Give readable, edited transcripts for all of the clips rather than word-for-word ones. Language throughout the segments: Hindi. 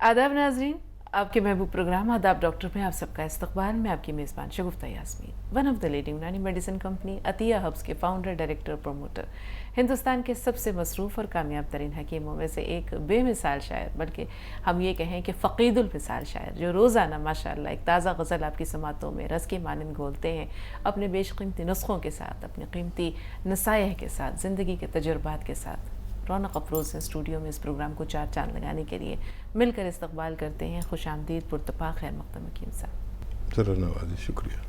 आदाब नाजरीन, आपके महबूब प्रोग्राम आदाब डॉक्टर में आप सबका इस्तकबाल। मैं आपकी मेज़बान शगुफ्ता यास्मीन, one of the leading Unani medicine company Atiya Herbs के फाउंडर, डायरेक्टर, प्रमोटर, हिंदुस्तान के सबसे मसरूफ़ और कामयाब तरीन हकीमों में से एक बेमिसाल शायर, बल्कि हम ये कहें कि फ़कीदुल मिसाल शायर, जो रोज़ाना माशाअल्लाह एक ताज़ा गज़ल आपकी समातों में रस के मानंद घोलते हैं, अपने बेशकीमती नुस्ख़ों के साथ, अपने कीमती नसाइह के साथ, ज़िंदगी के तजुर्बात के साथ रौनक अफरोज़ से स्टूडियो में इस प्रोग्राम को चार चांद लगाने के लिए मिलकर इस्तकबाल करते हैं। खुश आमदीद, पुरतपा, खैर मक़दम हकीम साहब। ज़रा नवाज़ी, शुक्रिया।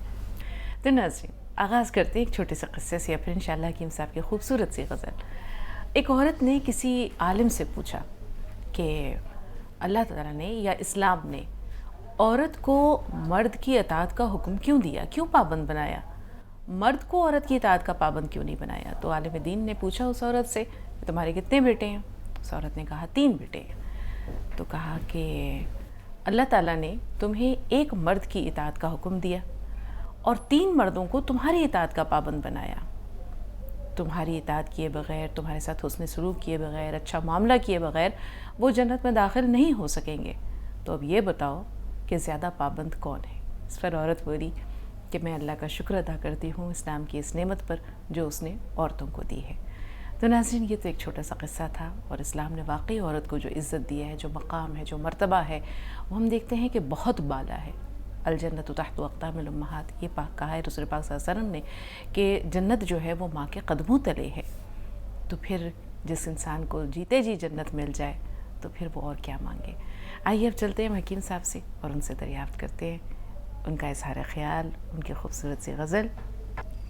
तो नाज़रीन, आगाज़ करते हैं एक छोटे से क़स्से से, या फिर इंशाअल्लाह हकीम साहब की खूबसूरत सी गज़ल। एक औरत ने किसी आलिम से पूछा कि अल्लाह ताला ने या इस्लाम ने औरत को मर्द की इताअत का हुक्म क्यों दिया, क्यों पाबंद बनाया, मर्द को औरत की इताअत का पाबंद क्यों नहीं बनाया। तो आलिम दीन ने पूछा उस औरत से, तुम्हारे कितने बेटे हैं? उस औरत ने कहा 3 बेटे हैं। तो कहा कि अल्लाह ताला ने तुम्हें एक मर्द की इताअत का हुक्म दिया और 3 मर्दों को तुम्हारी इताअत का पाबंद बनाया। तुम्हारी इताअत किए बग़ैर, तुम्हारे साथ हुस्न सलूक किए बग़ैर, अच्छा मामला किए बग़ैर वो जन्नत में दाखिल नहीं हो सकेंगे। तो अब ये बताओ कि ज़्यादा पाबंद कौन है। इस पर औरत बोली कि मैं अल्लाह का शुक्र अदा करती हूँ इस्लाम की इस नेमत पर जो उसने औरतों को दी है। तो नाज़रीन, ये तो एक छोटा सा क़स्सा था, और इस्लाम ने वाकई औरत को जो इज़्ज़त दी है, जो मकाम है, जो मर्तबा है, वो हम देखते हैं कि बहुत बाला है। अल जन्नतु तहत अक़दामिल उम्महात, ये पाक कहा है रसूल पाक सल्लल्लाहु अलैहि वसल्लम ने कि जन्नत जो है वो माँ के कदमों तले है। तो फिर जिस इंसान को जीते जी जन्नत मिल जाए तो फिर वो और क्या मांगे। आइए अब चलते हैं हकीम साहब से और उनसे दरियाफ़्त करते हैं उनका इज़हार ख़याल, उनकी खूबसूरत सी गज़ल।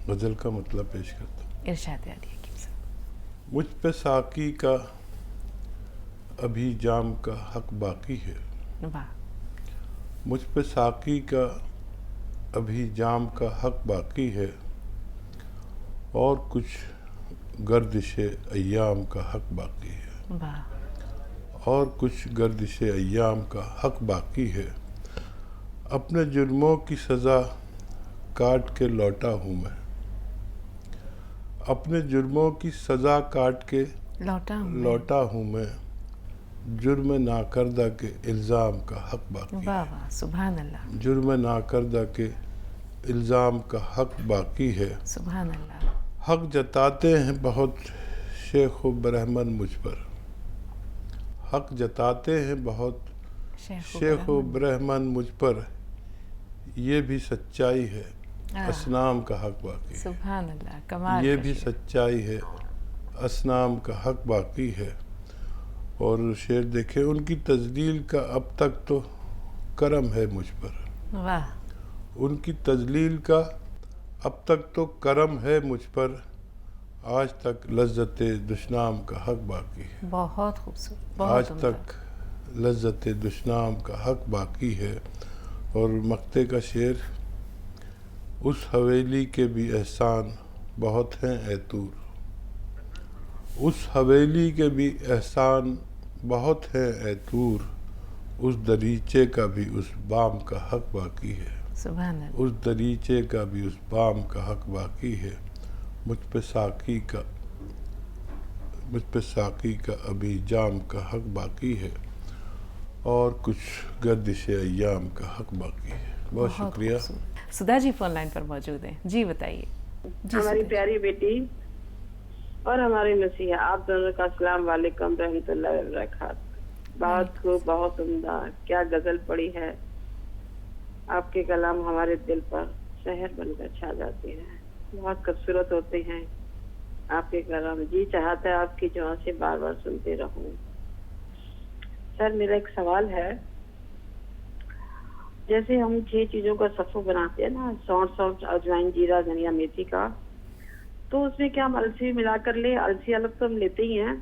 गज़ल का मतलब पेश करता हूँ। इरशाद आलिया हकीम साहब। मुझ पे साकी का अभी जाम का हक बाकी है, वाह। मुझ पे साकी का अभी जाम का हक बाकी है, और कुछ गर्दिशे अय्याम का हक बाकी है, वाह। और कुछ गर्दिशे अय्याम का हक बाकी है। अपने जुर्मों की सज़ा काट के लौटा हूँ मैं, अपने जुर्मों की सज़ा काट के लौटा हूँ मैं, जुर्म नाकर्दा के इल्ज़ाम का हक बाकी वाह है। वाह, सुभान अल्लाह। जुर्म नाकर्दा के इल्ज़ाम का हक बाकी है। सुभान अल्लाह। हक जताते हैं बहुत शेख व ब्रह्मन मुझ पर, हक जताते हैं बहुत शेख व ब्रह्मन मुझ पर, ये भी सच्चाई है असनाम का हक बाकी है। सुभान अल्लाह, कमाल। ये भी सच्चाई है असनाम का हक बाकी है। और शेर देखे, उनकी तजलील का अब तक तो करम है मुझ पर, वाह। उनकी तजलील का अब तक तो करम है मुझ पर, आज तक लज्जत दुश्नाम का हक बाकी है। बहुत खूबसूरत, आज तक लज्जत दुश्नाम का हक बाकी है। और मक्ते का शेर, उस हवेली के भी एहसान बहुत हैं ए तूर, उस हवेली के भी एहसान बहुत हैं ए तूर, उस दरीचे का भी उस बाम का हक बाकी है। सुभान अल्लाह। उस दरीचे का भी उस बाम का हक बाकी है। मुझ पे साकी का अभी जाम का हक बाकी है, और कुछ गर्दिश अय्याम का हक बाकी है। बहुत शुक्रिया। सुधा जी फोन लाइन पर मौजूद हैं, जी बताइए। हमारी प्यारी बेटी और हमारी मसीहा, आप दोनों का अस्सलाम वालेकुम रहमतुल्लाहि व बरकातहू। बहुत खूब, बहुत उम्दा, क्या गजल पड़ी है। आपके कलाम हमारे दिल पर शहर बनकर छा जाते हैं, बहुत खूबसूरत होते हैं आपके कलाम। जी चाहता है आपकी जुआ से बार बार सुनते रहूं। सर, मेरा एक सवाल है। जैसे हम 6 चीजों का सफ़ू बनाते हैं ना, सौंठ, अजवाइन, जीरा, धनिया, मेथी का, तो उसमें क्या हम अलसी मिलाकर ले? अलसी अलग तो हम लेते ही हैं,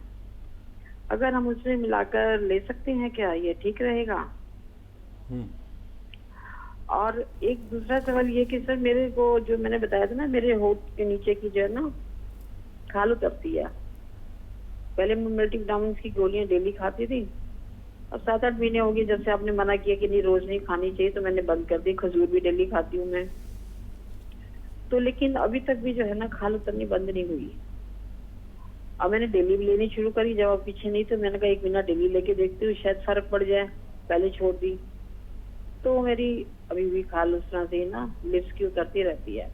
अगर हम उसमें मिलाकर ले सकते हैं क्या? ये ठीक रहेगा? और एक दूसरा सवाल ये कि सर, मेरे को जो मैंने बताया था ना, मेरे होठ के नीचे की जो है ना खाल उतरती है। पहले मैं मल्टीविटामिन की गोलियां डेली खाती थी, अब 7-8 महीने हो गए जब से आपने मना किया कि नहीं रोज नहीं खानी चाहिए, तो मैंने बंद कर दी। खजूर भी डेली खाती हूँ मैं तो, लेकिन अभी तक भी जो है ना खाल उतरनी बंद नहीं हुई। अब मैंने डेली भी लेनी शुरू करी, जब आप पीछे नहीं तो मैंने कहा 1 महीना डेली लेके देखती हूँ, शायद फर्क पड़ जाए। पहले छोड़ दी, तो मेरी अभी भी खाल उस तरह से ना लिप्स की उतरती रहती है।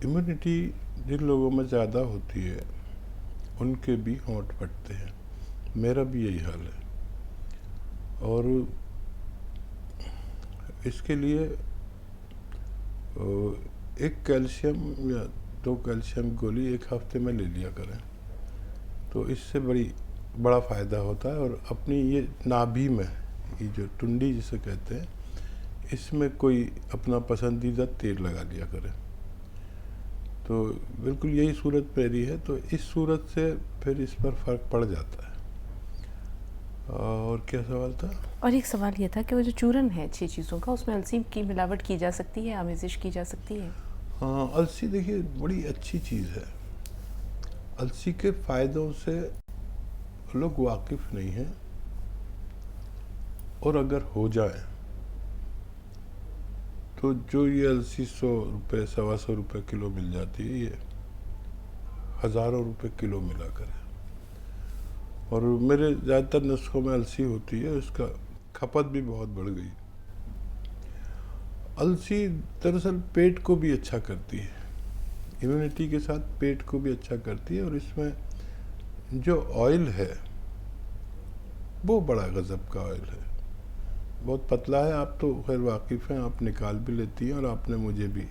इम्यूनिटी जिन लोगों में ज़्यादा होती है उनके भी होंठ फटते हैं, मेरा भी यही हाल है। और इसके लिए एक कैल्शियम या 2 कैल्शियम गोली एक हफ्ते में ले लिया करें, तो इससे बड़ा फ़ायदा होता है। और अपनी ये नाभि में, ये जो टुंडी जिसे कहते हैं, इसमें कोई अपना पसंदीदा तेल लगा लिया करें। तो बिल्कुल यही सूरत मेरी है, तो इस सूरत से फिर इस पर फ़र्क पड़ जाता है। और क्या सवाल था? और एक सवाल ये था कि वो जो चूरन है 6 चीज़ों का, उसमें अलसी की मिलावट की जा सकती है, आमेज़िश की जा सकती है? हाँ, अलसी देखिए बड़ी अच्छी चीज़ है। अलसी के फ़ायदों से लोग वाकिफ़ नहीं हैं, और अगर हो जाए तो जो ये अलसी 100 रुपये 125 रुपये किलो मिल जाती है, ये हज़ारों रुपए किलो मिला कर है। और मेरे ज़्यादातर नुस्खों में अलसी होती है, उसका खपत भी बहुत बढ़ गई। अलसी दरअसल पेट को भी अच्छा करती है, इम्यूनिटी के साथ पेट को भी अच्छा करती है। और इसमें जो ऑयल है वो बड़ा गज़ब का ऑयल है, बहुत पतला है। आप तो खैर वाकिफ़ हैं, आप निकाल भी लेती हैं, और आपने मुझे भी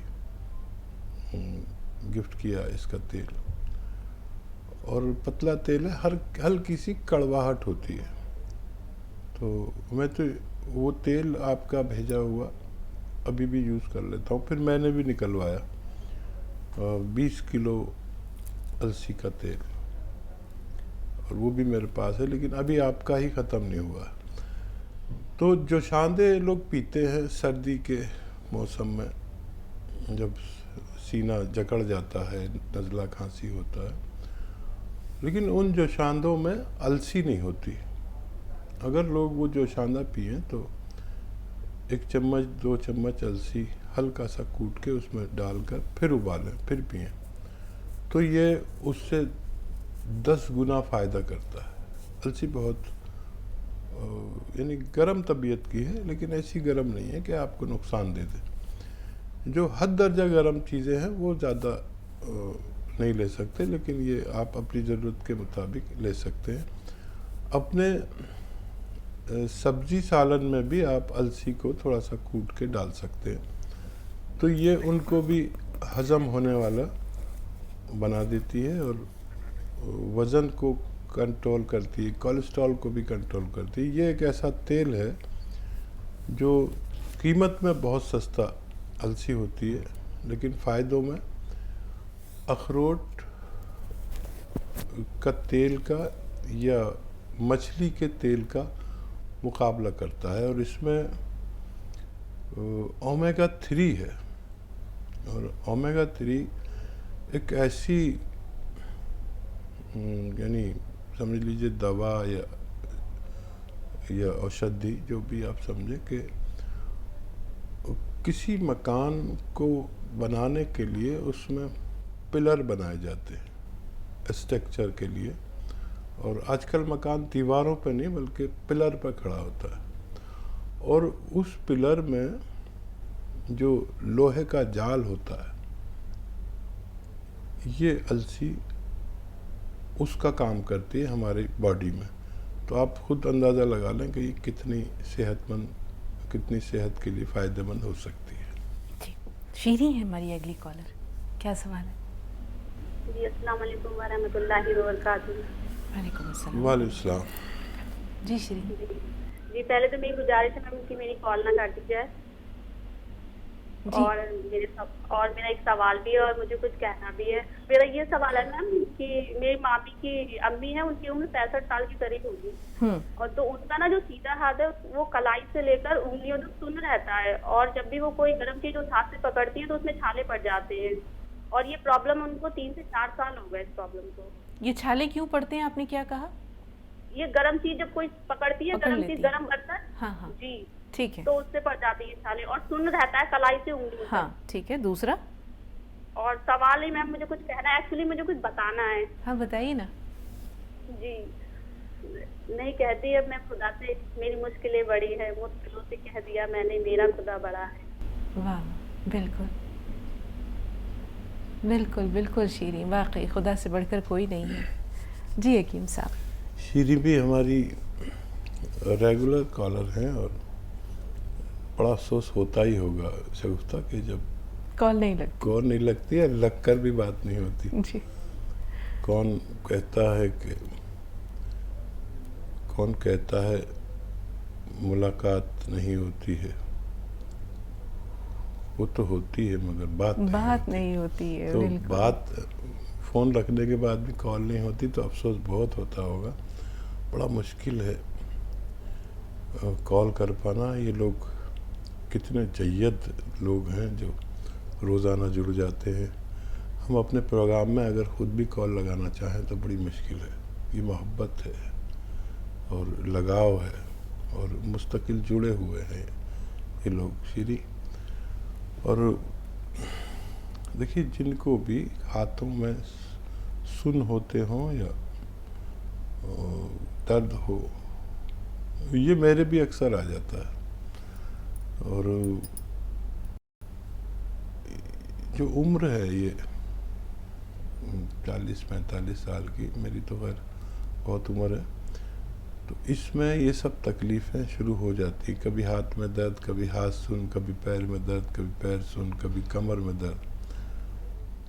गिफ्ट किया इसका तेल। और पतला तेल है, हल्की सी कड़वाहट होती है। तो मैं तो वो तेल आपका भेजा हुआ अभी भी यूज़ कर लेता हूँ। फिर मैंने भी निकलवाया 20 किलो अलसी का तेल, और वो भी मेरे पास है, लेकिन अभी आपका ही ख़त्म नहीं हुआ। तो जो शांदे लोग पीते हैं सर्दी के मौसम में, जब सीना जकड़ जाता है, नज़ला खांसी होता है, लेकिन उन जोशांदों में अलसी नहीं होती। अगर लोग वो जोशांदा पिएं तो 1 चम्मच 2 चम्मच अलसी हल्का सा कूट के उसमें डालकर फिर उबालें, फिर पिएं, तो ये उससे 10 गुना फ़ायदा करता है। अलसी बहुत यानी गर्म तबीयत की है, लेकिन ऐसी गर्म नहीं है कि आपको नुकसान दे दे। जो हद दर्जा गर्म चीज़ें हैं वो ज़्यादा नहीं ले सकते, लेकिन ये आप अपनी ज़रूरत के मुताबिक ले सकते हैं। अपने सब्जी सालन में भी आप अलसी को थोड़ा सा कूट के डाल सकते हैं, तो ये उनको भी हज़म होने वाला बना देती है, और वज़न को कंट्रोल करती है, कोलेस्ट्रॉल को भी कंट्रोल करती है। ये एक ऐसा तेल है जो कीमत में बहुत सस्ता अलसी होती है, लेकिन फ़ायदों में अखरोट का तेल का या मछली के तेल का मुकाबला करता है। और इसमें ओमेगा 3 है, और ओमेगा 3 एक ऐसी यानी समझ लीजिए दवा या औषधि, जो भी आप समझे, कि किसी मकान को बनाने के लिए उसमें पिलर बनाए जाते हैं स्ट्रक्चर के लिए, और आजकल मकान दीवारों पर नहीं बल्कि पिलर पर खड़ा होता है, और उस पिलर में जो लोहे का जाल होता है, ये अलसी उसका काम करती है हमारी बॉडी में। तो आप खुद अंदाज़ा लगा लें कि ये कितनी सेहत के लिए फ़ायदेमंद हो सकती है। जी, शीरी है हमारी अगली कॉलर, क्या सवाल है? जी, अस्सलाम वालेकुम वरहमतुल्लाहि वबरकातुहू। वालेकुम अस्सलाम। वालेकुम सलाम। जी श्री। जी, पहले तो मेरी गुजारिश है मैम कि मेरी कॉल ना काटी जाए, और मेरा एक सवाल भी है और मुझे कुछ कहना भी है। मेरा ये सवाल है मैम कि मेरी मामी की अम्मी है, उनकी उम्र 65 साल के करीब होगी, और तो उनका ना जो सीधा हाथ है वो कलाई से लेकर उंगलियों तक सुन्न रहता है, और जब भी वो कोई गर्म चीज उस हाथ से पकड़ती है तो उसमें छाले पड़ जाते हैं, और ये प्रॉब्लम उनको 3 से 4 साल हो गए इस प्रॉब्लम को। ये छाले क्यों पड़ते हैं, आपने क्या कहा? ये गर्म चीज जब कोई पकड़ती है, गर्म चीज, गर्म बर्तन, हाँ जी ठीक है, तो उससे पड़ जाती है छाले, और सुन्न रहता है कलाई से उंगली। हाँ ठीक है। दूसरा? और सवाल ही मैम मुझे कुछ कहना है, एक्चुअली मुझे कुछ बताना है। हाँ बताइए ना। जी, नहीं कहती, अब मैं खुदा से मेरी मुश्किलें बड़ी है, मुश्किलों से कह दिया मैंने मेरा खुदा बड़ा है। वाह, बिल्कुल बिल्कुल बिल्कुल शीरी, वाकई खुदा से बढ़कर कोई नहीं है। जी हकीम साहब। शीरी भी हमारी रेगुलर कॉलर हैं और बड़ा अफसोस होता ही होगा शगुफ्ता कि जब कॉल नहीं लगती। कॉल नहीं लगती है, लगकर भी बात नहीं होती। जी, कौन कहता है मुलाकात नहीं होती है, वो तो होती है मगर बात नहीं होती है। तो बिल्कुल। बात फ़ोन रखने के बाद भी कॉल नहीं होती तो अफसोस बहुत होता होगा। बड़ा मुश्किल है कॉल कर पाना। ये लोग कितने जय्यद लोग हैं जो रोज़ाना जुड़ जाते हैं। हम अपने प्रोग्राम में अगर ख़ुद भी कॉल लगाना चाहें तो बड़ी मुश्किल है। ये मोहब्बत है और लगाव है और मुस्तकिल जुड़े हुए हैं ये लोग शीरी। और देखिए, जिनको भी हाथों में सुन होते हों या दर्द हो, ये मेरे भी अक्सर आ जाता है। और जो उम्र है ये 40-45 साल की, मेरी तो खैर बहुत उम्र है, तो इसमें ये सब तकलीफ़ें शुरू हो जाती। कभी हाथ में दर्द, कभी हाथ सुन, कभी पैर में दर्द, कभी पैर सुन, कभी कमर में दर्द।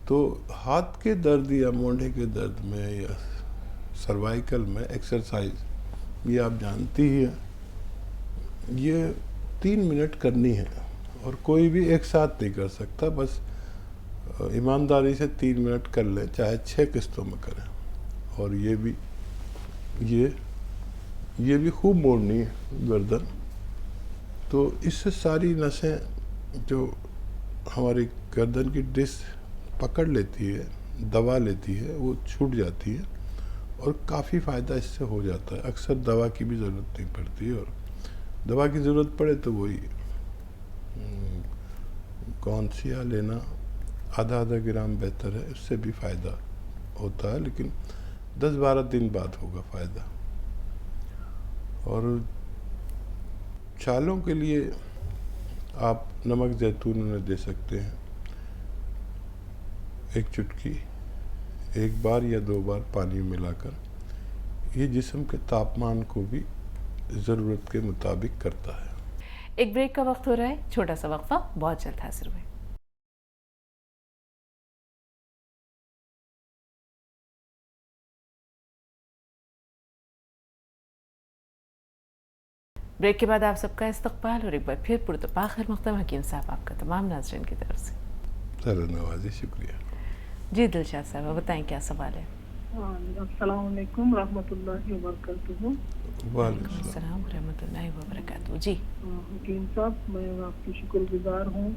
तो हाथ के दर्द या मोढ़े के दर्द में या सर्वाइकल में एक्सरसाइज, ये आप जानती ही हैं, ये 3 मिनट करनी है और कोई भी एक साथ नहीं कर सकता। बस ईमानदारी से 3 मिनट कर लें, चाहे 6 किस्तों में करें। और ये भी खूब मोड़नी है गर्दन। तो इससे सारी नसें जो हमारी गर्दन की डिस्क पकड़ लेती है, दबा लेती है, वो छूट जाती है और काफ़ी फ़ायदा इससे हो जाता है। अक्सर दवा की भी ज़रूरत नहीं पड़ती है, और दवा की ज़रूरत पड़े तो वही कौनसिया लेना आधा ग्राम बेहतर है, उससे भी फ़ायदा होता है, लेकिन 10-12 दिन बाद होगा फ़ायदा। और छालों के लिए आप नमक जैतून उन्हें दे सकते हैं, 1 चुटकी 1 बार या 2 बार पानी में मिलाकर। ये जिस्म के तापमान को भी ज़रूरत के मुताबिक करता है। एक ब्रेक का वक्त हो रहा है, छोटा सा वक्फा, बहुत जल्द हाजिर हुए। ब्रेक के बाद आप सबका इस्तकबाल और एक बार फिर पुरतपा खैर मक़दम हकीम साहब आपका तमाम नाज़रीन की तरफ से। सर नवाजी, शुक्रिया। जी दिलशाद साहब, बताएं क्या सवाल है। अस्सलाम वालेकुम रहमतुल्लाहि व बरकातुहू। वालेकुम अस्सलाम रहमतुल्लाहि व बरकातुहू। जी हकीम साहब, मैं आपकी शुक्रगुजार हूँ।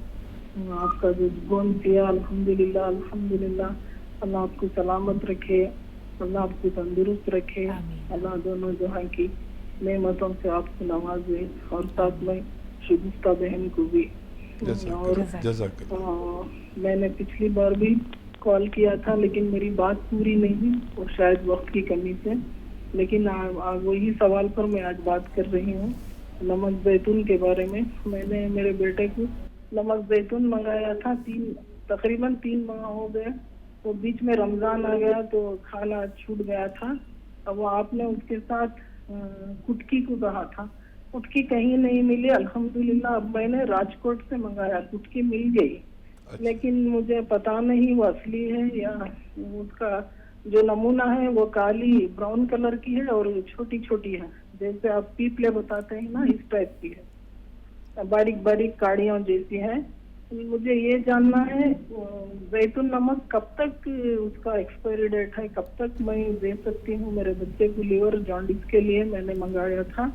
आपका जो गुण किया, अल्हम्दुलिल्लाह अल्हम्दुलिल्लाह। अल्लाह आपको सलामत रखे, अल्लाह आपको तंदुरुस्त रखे, अल्लाह दोनों जहां की नेमतों से आपको नवाजे, और साथ में शगुफ्ता बहन को भी। और मैंने पिछली बार भी कॉल किया था लेकिन मेरी बात पूरी नहीं हुई, और शायद वक्त की कमी से। लेकिन वही सवाल पर मैं आज बात कर रही हूँ, नमक जैतून के बारे में। मैंने मेरे बेटे को नमक जैतून मंगाया था, तकरीबन 3 माह हो गए। तो बीच में रमजान आ गया तो खाना छूट गया था। अब आपने उसके साथ कुटकी को कहा था, कुटकी कहीं नहीं मिली। अल्हम्दुलिल्लाह अब मैंने राजकोट से मंगाया, कुटकी मिल गई। लेकिन मुझे पता नहीं वो असली है या उसका जो नमूना है वो काली ब्राउन कलर की है और छोटी छोटी है, जैसे आप पीपले बताते हैं ना, इस टाइप की है, बारीक बारीक काड़ियों जैसी है। मुझे ये जानना है जैतून नमक कब तक उसका एक्सपायरी डेट है, कब तक मैं दे सकती हूँ। मेरे बच्चे को लीवर जॉन्डिस के लिए मैंने मंगाया था।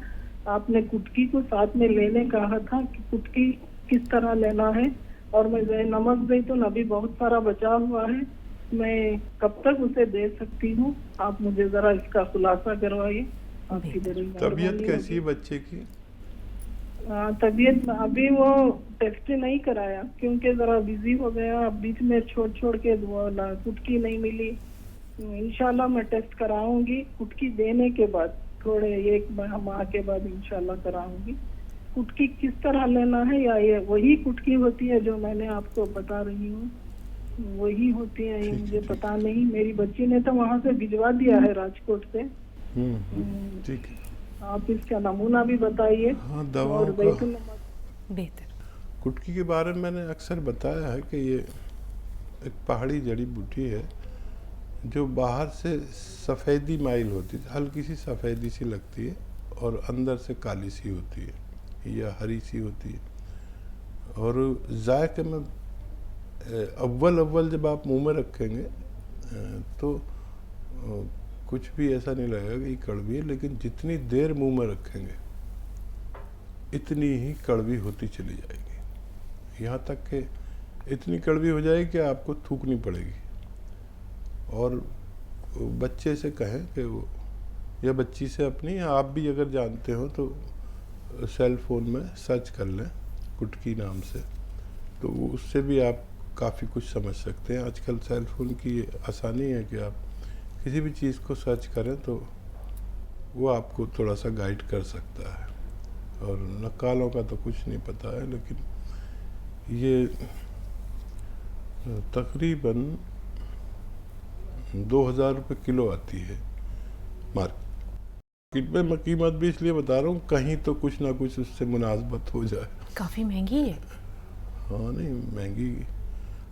आपने कुटकी को साथ में लेने कहा था कि कुटकी किस तरह लेना है, और मैं नमक जैतून अभी बहुत सारा बचा हुआ है, मैं कब तक उसे दे सकती हूँ। आप मुझे जरा इसका खुलासा करवाइए। आपकी तबीयत कैसी है बच्चे की? तबीयत अभी वो टेस्ट नहीं कराया क्योंकि जरा बिजी हो गया, बीच में छोड़ के कुटकी नहीं मिली। इंशाल्लाह मैं टेस्ट कराऊंगी। कुटकी देने के बाद थोड़े एक माह के बाद इंशाल्लाह कराऊंगी। कुटकी किस तरह लेना है, या ये वही कुटकी होती है जो मैंने आपको बता रही हूँ, वही होती है? ये मुझे पता नहीं, मेरी बच्ची ने तो वहाँ से भिजवा दिया है राजकोट से। ठीक है, आप इसका नमूना भी बताइए। हाँ, और दवाओं का बैतुल नमक बेहतर। कुटकी के बारे में मैंने अक्सर बताया है कि ये एक पहाड़ी जड़ी बूटी है जो बाहर से सफ़ेदी माइल होती है, हल्की सी सफ़ेदी सी लगती है और अंदर से काली सी होती है या हरी सी होती है। और जायके में अव्वल जब आप मुंह में रखेंगे तो कुछ भी ऐसा नहीं लगेगा कि कड़वी है, लेकिन जितनी देर मुंह में रखेंगे इतनी ही कड़वी होती चली जाएगी, यहाँ तक कि इतनी कड़वी हो जाएगी कि आपको थूकनी पड़ेगी। और बच्चे से कहें कि वो, या बच्ची से अपनी, या आप भी अगर जानते हो तो सेल फोन में सर्च कर लें कुटकी नाम से, तो उससे भी आप काफ़ी कुछ समझ सकते हैं। आजकल सेल फोन की आसानी है कि आप किसी भी चीज़ को सर्च करें तो वो आपको थोड़ा सा गाइड कर सकता है। और नक्कालों का तो कुछ नहीं पता है, लेकिन ये तकरीबन 2000 रुपये किलो आती है मार्केट में। मैं कीमत भी इसलिए बता रहा हूँ कहीं तो कुछ ना कुछ उससे मुनासबत हो जाए। काफ़ी महंगी है। हाँ, नहीं महंगी।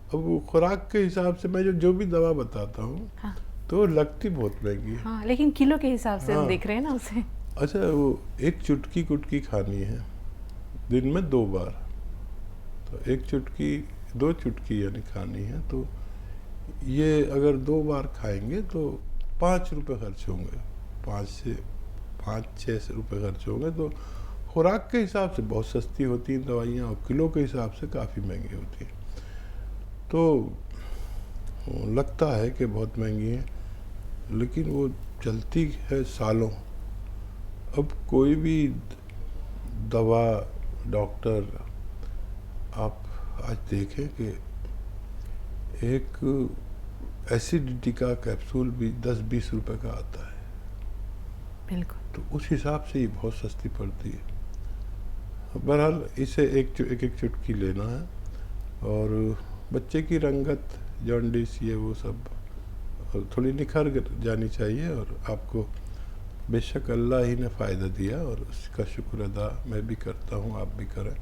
अब वो खुराक के हिसाब से मैं जो भी दवा बताता हूँ, हाँ। तो लगती बहुत महंगी है। हाँ, लेकिन किलो के हिसाब से हम हाँ। देख रहे हैं ना उसे। अच्छा, वो एक चुटकी कुटकी खानी है दिन में 2 बार, तो 1 चुटकी 2 चुटकी यानी खानी है, तो ये अगर 2 बार खाएंगे तो 5 रुपये खर्च होंगे, 5-6 रुपये खर्च होंगे। तो खुराक के हिसाब से बहुत सस्ती होती हैं दवाइयाँ, और किलो के हिसाब से काफ़ी महंगी होती हैं। तो लगता है कि बहुत महंगी है, लेकिन वो चलती है सालों। अब कोई भी दवा, डॉक्टर, आप आज देखें कि एक एसिडिटी का कैप्सूल भी 10-20 रुपए का आता है। बिल्कुल। तो उस हिसाब से ये बहुत सस्ती पड़ती है। बहरहाल इसे एक चुटकी लेना है। और बच्चे की रंगत, जॉन्डिस, ये वो सब थोड़ी निखर जानी चाहिए। और आपको बेशक अल्लाह ही ने फ़ायदा दिया, और उसका शुक्र अदा मैं भी करता हूँ, आप भी करें,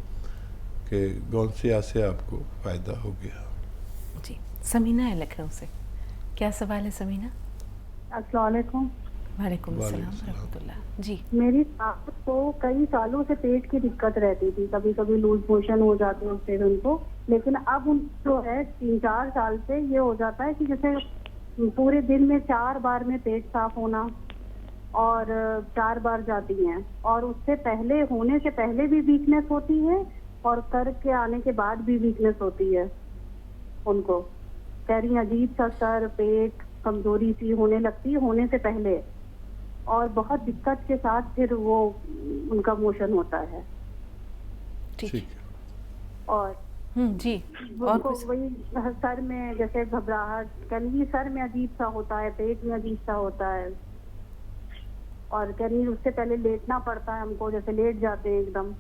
कि गौनसिया से आपको फ़ायदा हो गया। जी, समीना है लखनऊ से। क्या सवाल है समीना? अस्सलाम वालेकुम। वालेकुम अस्सलाम रहमतुल्लाह। जी, मेरी सास को कई सालों से पेट की दिक्कत रहती थी, कभी कभी लूज मोशन हो जाते हैं फिर उनको, लेकिन अब उन जो है 3-4 साल से ये हो जाता है कि जैसे पूरे दिन में 4 बार में पेट साफ होना, और 4 बार जाती हैं, और उससे पहले, होने से पहले भी वीकनेस होती है, और करके आने के बाद भी वीकनेस होती है उनको। कह रही अजीब सा सर, पेट, कमजोरी सी होने लगती है होने से पहले, और बहुत दिक्कत के साथ फिर वो उनका मोशन होता है। ठीक है। और जी, और उनको कुछ? वही सर में जैसे घबराहट, कहीं सर में अजीब सा होता है, पेट में अजीब सा होता है, और कहीं उससे पहले लेटना पड़ता है हमको, जैसे लेट जाते हैं एकदम।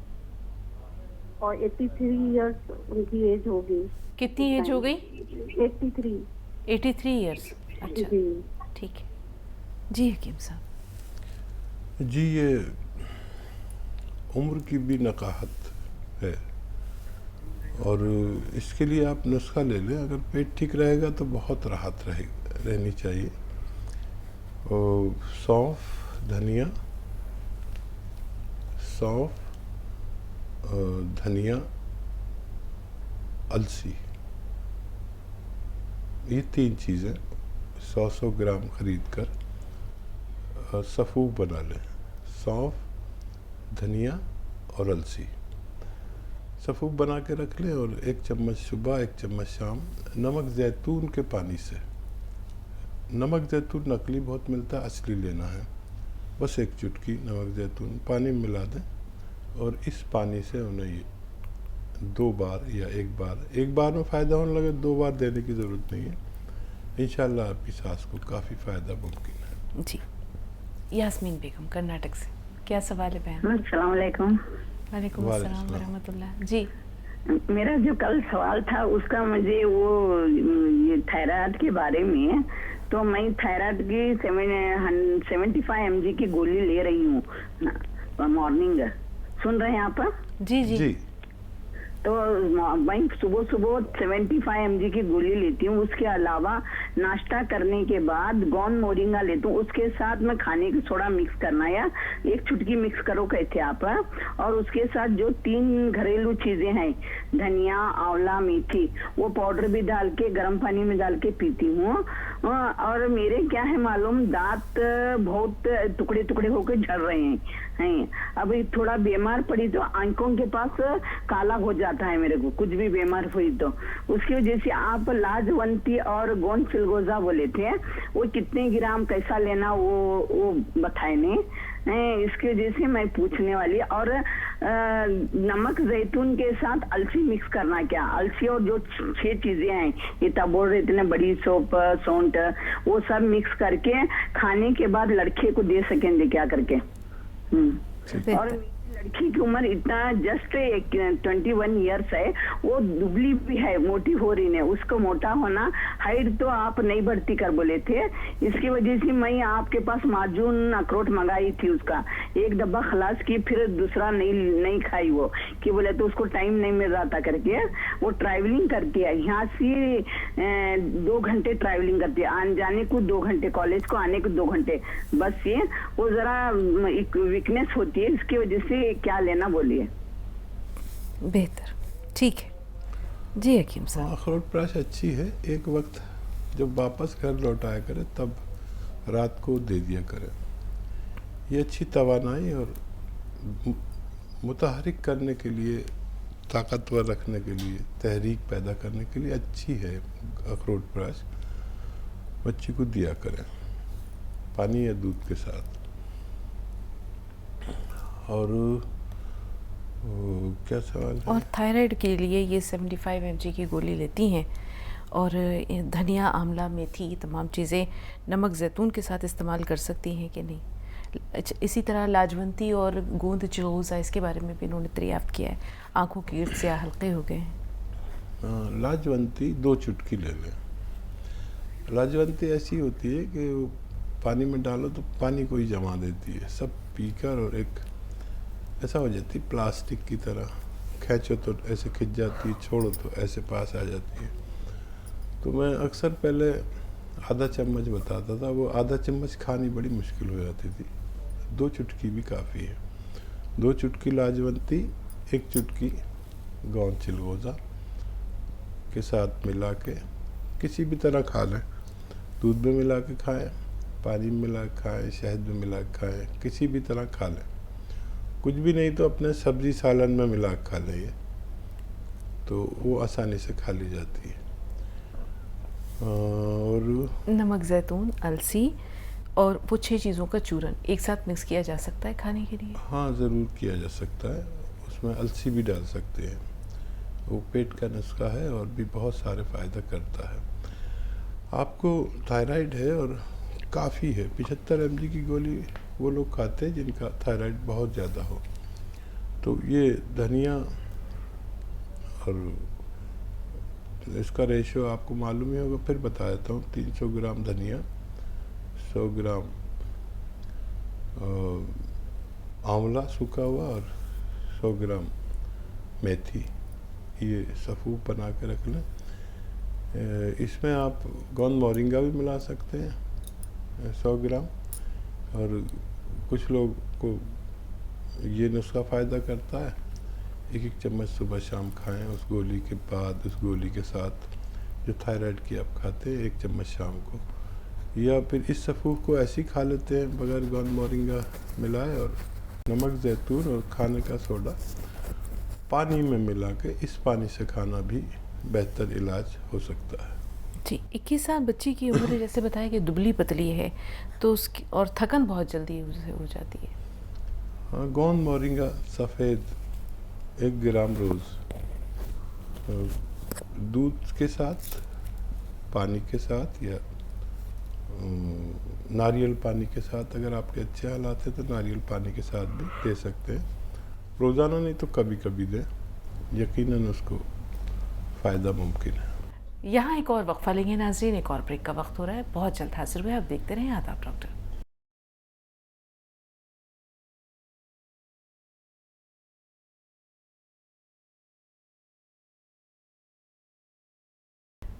और 83 इयर्स उनकी एज हो गई। कितनी एज हो गई? 83। 83 इयर्स। अच्छा, जी ठीक है। जी हकीम साहब। जी, ये उम्र की भी नकाहत है, और इसके लिए आप नुस्खा ले लें। अगर पेट ठीक रहेगा तो बहुत राहत रहनी चाहिए। और सौंफ, धनिया, अलसी, ये 3 चीज़ें 100 ग्राम खरीद कर सफ़ूफ बना लें। सौंफ, धनिया और अलसी सफ़ूफ बना के रख लें, और 1 चम्मच सुबह, 1 चम्मच शाम, नमक ज़ैतून के पानी से। नमक ज़ैतून नकली बहुत मिलता है, असली लेना है। बस 1 चुटकी नमक ज़ैतून पानी में मिला दें, और इस पानी से उन्हें 2 बार या 1 बार में फ़ायदा होने लगे, 2 बार देने की ज़रूरत नहीं है। इंशाल्लाह आपकी सास को काफ़ी फ़ायदा मुमकिन है। जी, यास्मीन बेगम कर्नाटक से, क्या सवाल है बहन? अस्सलाम वालेकुम। वालेकुम अस्सलाम वरहमतुल्लाह। जी, मेरा जो कल सवाल था उसका मुझे वो ये थायराइड के बारे में है। तो मैं थायराइड की 75 mg की गोली ले रही हूँ मॉर्निंग। सुन रहे हैं आप? जी जी, जी। तो मैं सुबह सुबह 75 mg की गोली लेती हूँ। उसके अलावा नाश्ता करने के बाद गोंद मोरिंगा लेती हूँ। उसके साथ में खाने की सोडा मिक्स करना या एक चुटकी मिक्स करो कहते आप। और उसके साथ जो 3 घरेलू चीजें हैं, धनिया, आंवला, मेथी, वो पाउडर भी डाल के गर्म पानी में डाल के पीती हूँ। और मेरे क्या है मालूम, दांत बहुत टुकड़े टुकड़े होकर झड़ रहे हैं। अभी थोड़ा बीमार पड़ी तो आंखों के पास काला हो जाता है मेरे को, कुछ भी बीमार हुई तो। उसकी वजह से आप लाजवंती और गोंद चिलगोजा बोले थे, वो कितने ग्राम कैसा लेना वो बताए नहीं। इसकी वजह से मैं पूछने वाली। और नमक जैतून के साथ अलसी मिक्स करना क्या? अलसी और जो 6 चीजें हैं, ये तब बोल रहे थे, बड़ी सौंफ, सौंठ, वो सब मिक्स करके खाने के बाद लड़के को दे सकेंगे क्या करके? और लड़की की उम्र इतना जस्ट 21 ईयर्स है, वो दुबली भी है, मोटी हो रही है। उसको मोटा होना, हाइट तो आप नहीं बढ़ती कर बोले थे। इसकी वजह से मैं आपके पास माजून अखरोट मंगाई थी, उसका 1 डब्बा खलास की, फिर दूसरा नहीं खाई वो, कि बोले तो उसको टाइम नहीं मिल रहा था करके। वो ट्रैवलिंग करती है, यहाँ से 2 घंटे ट्रैवलिंग करती है, आने जाने को 2 घंटे, कॉलेज को आने को 2 घंटे, बस ये वो जरा वीकनेस होती है। इसकी वजह से क्या लेना बोलिए? बेहतर, ठीक है जी हकीम साहब। अखरोट प्राश अच्छी है, एक वक्त जब वापस घर लौटाया करे तब रात को दे दिया करे। ये अच्छी तवानाई और मुतहरिक करने के लिए, ताकतवर रखने के लिए, तहरीक पैदा करने के लिए अच्छी है अखरोट प्राश। बच्ची को दिया करें पानी या दूध के साथ। और क्या सवाल है? और थायराइड के लिए ये 75 mg की गोली लेती हैं, और धनिया, आंवला, मेथी, तमाम चीज़ें नमक जैतून के साथ इस्तेमाल कर सकती हैं कि नहीं? अच्छा, इसी तरह लाजवंती और गोंद चिलगोजा, इसके बारे में भी इन्होंने दरियाफ्त किया है, आँखों के गिर्द से हल्के हो गए हैं। लाजवंती 2 चुटकी ले लें। लाजवंती ऐसी होती है कि वो पानी में डालो तो पानी को ही जमा देती है, सब पीकर, और एक ऐसा हो जाती है प्लास्टिक की तरह, खींचो तो ऐसे खिंच जाती है, छोड़ो तो ऐसे पास आ जाती है। तो मैं अक्सर पहले आधा चम्मच बताता था, वो आधा चम्मच खानी बड़ी मुश्किल हो जाती थी। 2 चुटकी भी काफ़ी है। 2 चुटकी लाजवंती, 1 चुटकी गोंद चिलगोजा के साथ मिला के किसी भी तरह खा लें। दूध में मिला के खाएं, पानी में मिला के खाएं, शहद में मिला के खाएं, किसी भी तरह खा लें। कुछ भी नहीं तो अपने सब्जी सालन में मिला के खा लें, तो वो आसानी से खा ली जाती है। और नमक जैतून, अलसी और वो 6 चीज़ों का चूरन एक साथ मिक्स किया जा सकता है खाने के लिए? हाँ, ज़रूर किया जा सकता है। उसमें अलसी भी डाल सकते हैं, वो पेट का नुस्खा है और भी बहुत सारे फ़ायदा करता है। आपको थायराइड है और काफ़ी है, 75 mg की गोली वो लोग खाते हैं जिनका थायराइड बहुत ज़्यादा हो। तो ये धनिया, और इसका रेशो आपको मालूम ही होगा, फिर बता देता हूँ। 300 ग्राम धनिया, 100 ग्राम आंवला सूखा हुआ, और 100 ग्राम मेथी, ये सफ़ूफ बना के रख लें। इसमें आप गोंद मोरिंगा भी मिला सकते हैं, 100 ग्राम। और कुछ लोग को ये नुस्खा फ़ायदा करता है, 1-1 चम्मच सुबह शाम खाएं, उस गोली के बाद, उस गोली के साथ जो थायराइड की आप खाते हैं 1 चम्मच शाम को। या फिर इस सफ़ूफ को ऐसे ही खा लेते हैं बगैर गोंद मोरिंगा मिलाए, और नमक जैतून और खाने का सोडा पानी में मिला के, इस पानी से खाना भी बेहतर इलाज हो सकता है। जी, 21 साल बच्ची की उम्र, जैसे बताया कि दुबली पतली है, तो उसकी और थकन बहुत जल्दी उसे हो जाती है। हाँ, गोंद मोरिंगा सफ़ेद 1 ग्राम रोज़ दूध के साथ, पानी के साथ, या नारियल पानी के साथ अगर आपके अच्छे हालात हैं तो नारियल पानी के साथ भी दे सकते हैं। रोज़ाना नहीं तो कभी कभी दें, यकीनन उसको फ़ायदा मुमकिन है। यहाँ एक और वक्फा लेंगे नाजरीन, एक और ब्रेक का वक्त हो रहा है, बहुत जल्द हाजिर हुए, आप देखते रहें आदाब डॉक्टर।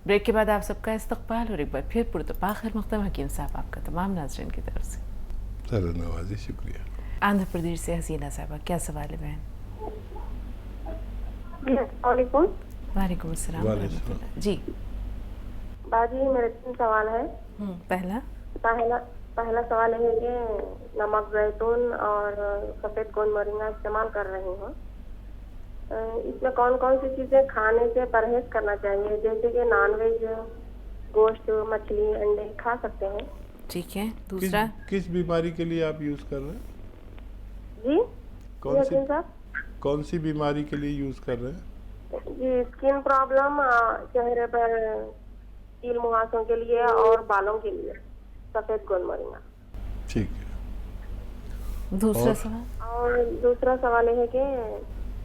ब्रेक के बाद आप सबका इस्तकबाल और एक बार फिर पुरतपा खैर मक़दम हकीम साहब आपका तमाम नाज़रीन की तरफ से। सर नवाजी, शुक्रिया। आंध्र प्रदेश से हसीना साहबा, क्या सवाल है बहन? वालेकुम अस्सलाम वरहमतुल्लाह। जी बाजी, मेरे 3 सवाल है। पहला सवाल है कि नमक, जैतून और सफ़ेद गोल मोरिंगा इस्तेमाल कर रही हूँ, इसमें कौन कौन सी चीज़ें खाने से परहेज करना चाहिए? जैसे कि नॉनवेज, गोश्त, मछली, अंडे खा सकते हैं? ठीक है। दूसरा, किस बीमारी के लिए आप यूज़ कर रहे हैं? जी कौन सी बीमारी के लिए यूज़ कर रहे हैं? जी, स्किन प्रॉब्लम, चेहरे पर कील मुहासों के लिए और बालों के लिए सफ़ेद गोल मोरिंगा। ठीक है। दूसरा सवाल? और दूसरा सवाल है कि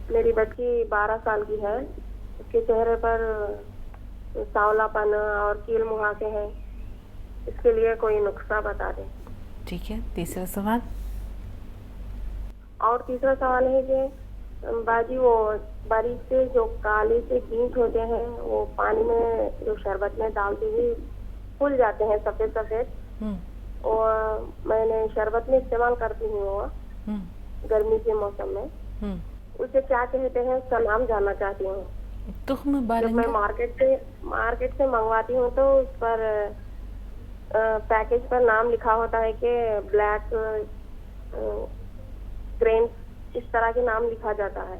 मेरी बच्ची 12 साल की है, उसके चेहरे पर सांवलापन और कील मुहासे हैं, इसके लिए कोई नुस्खा बता दें। ठीक है। तीसरा सवाल? और तीसरा सवाल है कि बाजी, वो बारीक से जो काले से बीज होते हैं वो पानी में जो शरबत में डालते ही फूल जाते हैं सफ़ेद सफ़ेद, और मैंने शरबत में इस्तेमाल करती हूँ वो गर्मी के मौसम में, उसे क्या कहते हैं उसका नाम जानना चाहती हूँ। तुख्म बालंगा? जब मैं मार्केट से मंगवाती हूँ तो उस पर पैकेज पर नाम लिखा होता है कि ब्लैक ग्रेन, इस तरह के नाम लिखा जाता है।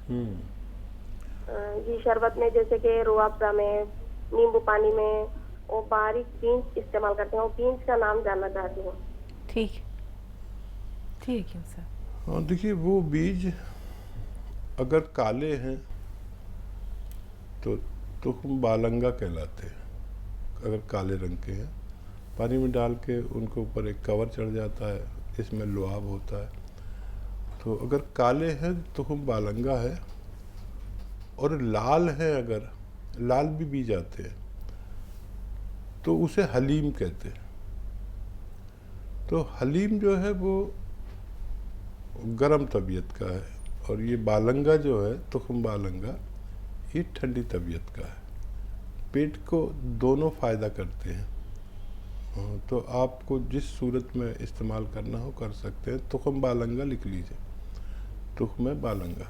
जी, शरबत में जैसे कि रूह अफ़ज़ा में, नींबू पानी में वो बारीक बीन्स इस्तेमाल करते हैं, वो बीन्स का नाम जानना चाहती हूँ। ठीक है सर। हाँ, देखिए वो बीज अगर काले हैं तो तुख्म बालंगा कहलाते हैं। अगर काले रंग के हैं, पानी में डाल के उनके ऊपर एक कवर चढ़ जाता है, इसमें लुआब होता है, तो अगर काले हैं तो तुख्म बालंगा है। और लाल है, अगर लाल भी बीज आते हैं तो उसे हलीम कहते हैं। तो हलीम जो है वो गर्म तबीयत का है, और ये बालंगा जो है, तुख्म बालंगा, ये ठंडी तबीयत का है। पेट को दोनों फ़ायदा करते हैं, तो आपको जिस सूरत में इस्तेमाल करना हो कर सकते हैं। तुख्म बालंगा लिख लीजिए, तुख्म बालंगा।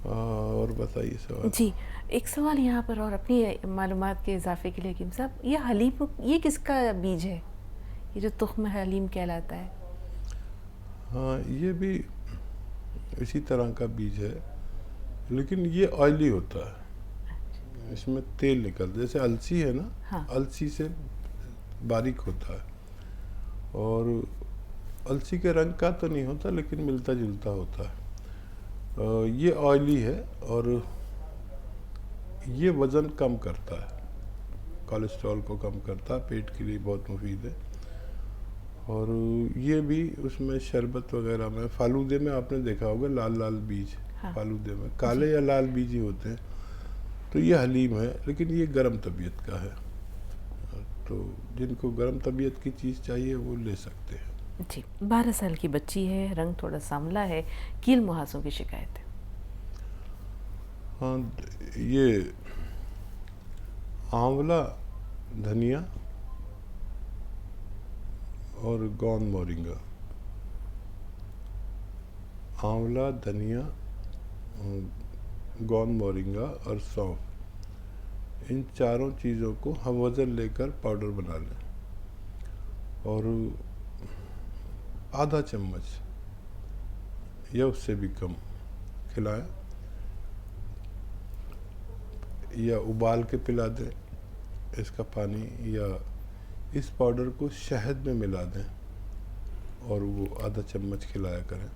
और बताइए सवाल। जी, एक सवाल यहाँ पर और अपनी मालूमात के इजाफे के लिए हकीम साहब, ये हलीम ये किसका बीज है, ये जो तुख्म हलीम कहलाता है? हाँ, ये भी इसी तरह का बीज है, लेकिन ये ऑयली होता है, इसमें तेल निकलता है। जैसे अलसी है ना, हाँ। अलसी से बारीक होता है, और अलसी के रंग का तो नहीं होता, लेकिन मिलता जुलता होता है। ये ऑयली है, और ये वज़न कम करता है, कोलेस्ट्रॉल को कम करता है, पेट के लिए बहुत मुफीद है। और ये भी उसमें शरबत वगैरह में, फालूदे में आपने देखा होगा लाल लाल बीज, हाँ। फालूदे में काले या लाल बीज ही होते हैं। तो ये हलीम है, लेकिन ये गर्म तबीयत का है, तो जिनको गर्म तबीयत की चीज़ चाहिए वो ले सकते हैं। जी, 12 साल की बच्ची है, रंग थोड़ा सांवला है, कील मुहासों की शिकायत है। हाँ, ये आंवला, धनिया और गौन मोरिंगा, आंवला, धनिया, गौन मोरिंगा और सौंफ, इन चारों चीज़ों को हम वज़न लेकर पाउडर बना लें, और आधा चम्मच या उससे भी कम खिलाएं, या उबाल के पिला दें इसका पानी, या इस पाउडर को शहद में मिला दें और वो आधा चम्मच खिलाया करें।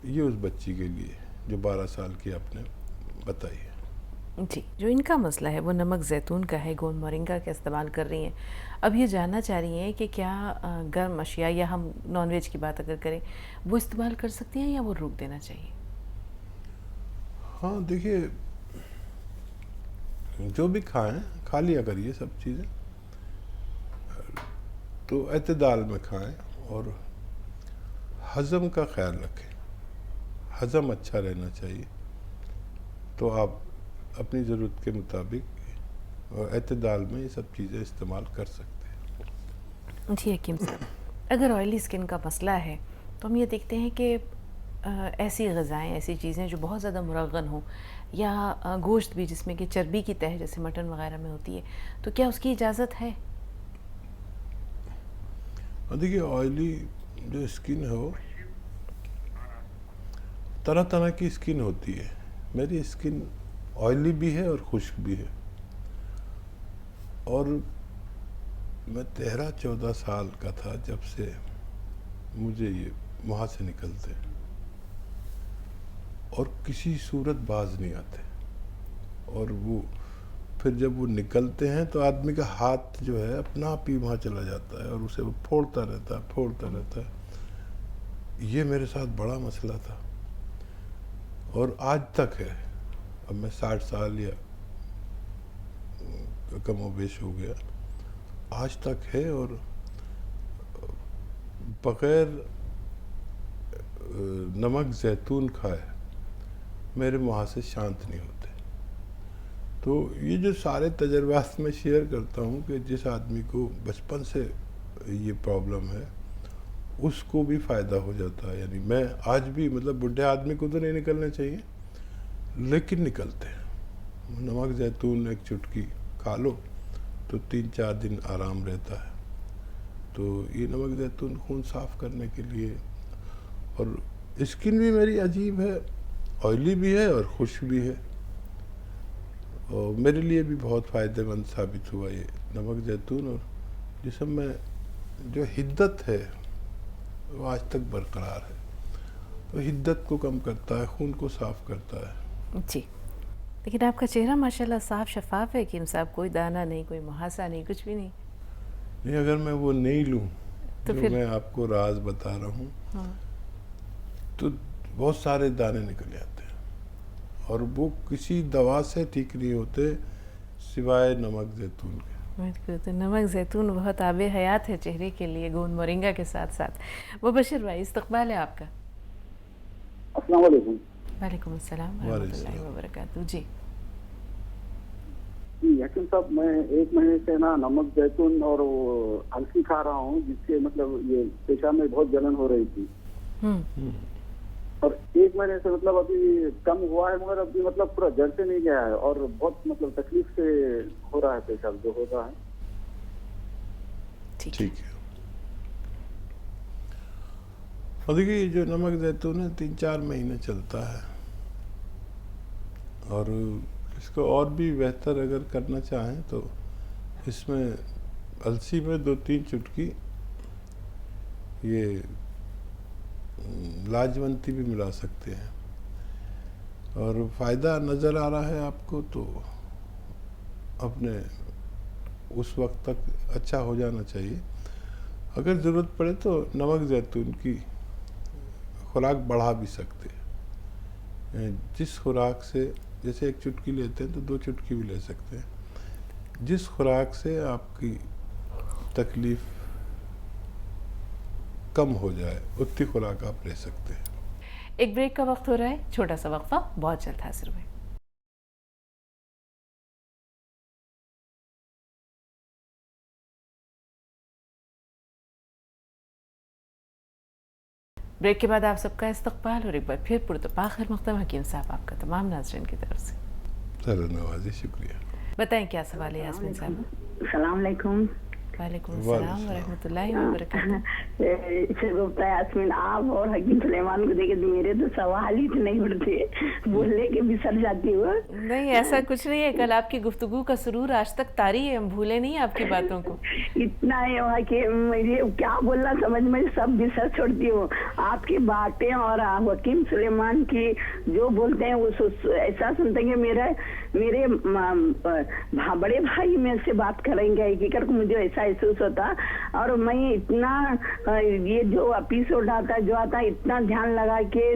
ये उस बच्ची के लिए जो 12 साल की आपने बताई है। जी, जो इनका मसला है वो नमक ज़ैतून का है, गोंद मोरिंगा का इस्तेमाल कर रही हैं। अब ये जानना चाह रही हैं कि क्या गर्म अशिया या हम नॉनवेज की बात अगर करें वो इस्तेमाल कर सकती हैं या वो रोक देना चाहिए? हाँ देखिए, जो भी खाएं खा लिया करिए सब चीज़ें, तो एतदाल में खाएं और हज़म का ख्याल रखें। हज़म अच्छा रहना चाहिए, तो आप अपनी ज़रूरत के मुताबिक और एतदाल में ये सब चीज़ें इस्तेमाल कर सकते हैं। जी हकीम साहब, अगर ऑयली स्किन का मसला है तो हम ये देखते हैं कि ऐसी ग़िज़ाएँ, ऐसी चीज़ें जो बहुत ज़्यादा मुरग़्ग़न हो या गोश्त भी जिसमें कि चर्बी की तह जैसे मटन वग़ैरह में होती है, तो क्या उसकी इजाज़त है? देखिए, ऑयली जो स्किन हो, तरह तरह की स्किन होती है। मेरी स्किन ऑयली भी है और खुश्क भी है, और मैं 13-14 साल का था जब से मुझे ये वहाँ से निकलते, और किसी सूरत बाज नहीं आते, और वो फिर जब वो निकलते हैं तो आदमी का हाथ जो है अपना आप ही वहाँ चला जाता है और उसे वो फोड़ता रहता है। ये मेरे साथ बड़ा मसला था और आज तक है। अब मैं 60 साल या कमोबेश हो गया, आज तक है, और बग़ैर नमक ज़ैतून खाए मेरे वहाँ से शांत नहीं होते। तो ये जो सारे तजर्बात मैं शेयर करता हूँ कि जिस आदमी को बचपन से ये प्रॉब्लम है उसको भी फ़ायदा हो जाता है। यानी मैं आज भी, मतलब बुढ़े आदमी को तो नहीं निकलने चाहिए, लेकिन निकलते हैं। नमक ज़ैतून एक चुटकी खा लो तो 3-4 दिन आराम रहता है। तो ये नमक ज़ैतून खून साफ़ करने के लिए, और स्किन भी मेरी अजीब है, ऑयली भी है और खुश्क भी है, और मेरे लिए भी बहुत फ़ायदेमंद साबित हुआ ये नमक ज़ैतून। और जिसम में जो हिद्दत है वो आज तक बरकरार है, तो हिद्दत को कम करता है, खून को साफ़ करता है। जी, लेकिन आपका चेहरा माशाल्लाह साफ़ शफाफ है हकीम साहब, कोई दाना नहीं, कोई मुहासा नहीं, कुछ भी नहीं। नहीं, अगर मैं वो नहीं लूँ तो जो फिर मैं आपको राज बता रहा हूँ, हाँ। तो बहुत सारे दाने निकल जाते हैं, और वो किसी दवा से ठीक नहीं होते सिवाय नमक ज़ैतून के। बिल्कुल, तो नमक ज़ैतून बहुत आबे हयात है चेहरे के लिए, गोंद मोरिंगा के साथ साथ। मुबशिर भाई, इस्तक़बाल है आपका। अस्सलाम वालेकुम। वालेकुम अस्सलाम व रहमतुल्लाहि व बरकातहू। जी जी हकीम साहब, मैं 1 महीने से ना नमक ज़ैतून और अलसी खा रहा हूँ, जिससे मतलब ये पेशाब में बहुत जलन हो रही थी, और 1 महीने से मतलब अभी कम हुआ है, मगर अभी मतलब पूरा जड़ से नहीं गया है, और बहुत मतलब तकलीफ से हो रहा है पेशाब जो होता है। ठीक है। और देखिए, जो नमक ज़ैतून है 3-4 महीने चलता है, और इसको और भी बेहतर अगर करना चाहें तो इसमें अलसी में 2-3 चुटकी ये लाजवंती भी मिला सकते हैं, और फ़ायदा नज़र आ रहा है आपको तो अपने उस वक्त तक अच्छा हो जाना चाहिए। अगर ज़रूरत पड़े तो नमक ज़ैतून की खुराक बढ़ा भी सकते हैं। जिस खुराक से, जैसे 1 चुटकी लेते हैं तो 2 चुटकी भी ले सकते हैं। जिस खुराक से आपकी तकलीफ़ कम हो जाए उतनी खुराक आप ले सकते हैं। एक ब्रेक का वक्त हो रहा है, छोटा सा वक्फा, बहुत जल्द हाजिर हुए। ब्रेक के बाद आप सबका इस्तक़बाल, और एक बार फिर पुरतपाखिर मक़दम हकीम साहब आपका तमाम नाज़रीन की तरफ से। चलो नवाज़ी, शुक्रिया। बताएं क्या सवाल है यास्मीन साहब? अस्सलाम वालेकुम। वालेकुम अस्सलाम व रहमतुल्लाहि व बरकातहू। शगुफ्ता यास्मीन, आप और हकीम सुलेमान को देखे तो मेरे तो सवाल ही नहीं उठते, बोलने के बिसर जाती हूँ। नहीं, ऐसा कुछ नहीं है, कल आपकी गुफ्तगू का सुरूर आज तक तारी है, हम भूले नहीं आपकी बातों को। इतना है वहाँ के मुझे क्या बोलना समझ में सब बिसर छोड़ती हूँ। आपकी बातें और हकीम सुलेमान की जो बोलते हैं वो ऐसा सुनते हैं मेरे बड़े भाई में से बात करेंगे कि कर मुझे ऐसा महसूस होता, और मैं इतना ये जो एपिसोड आता जो आता इतना ध्यान लगा के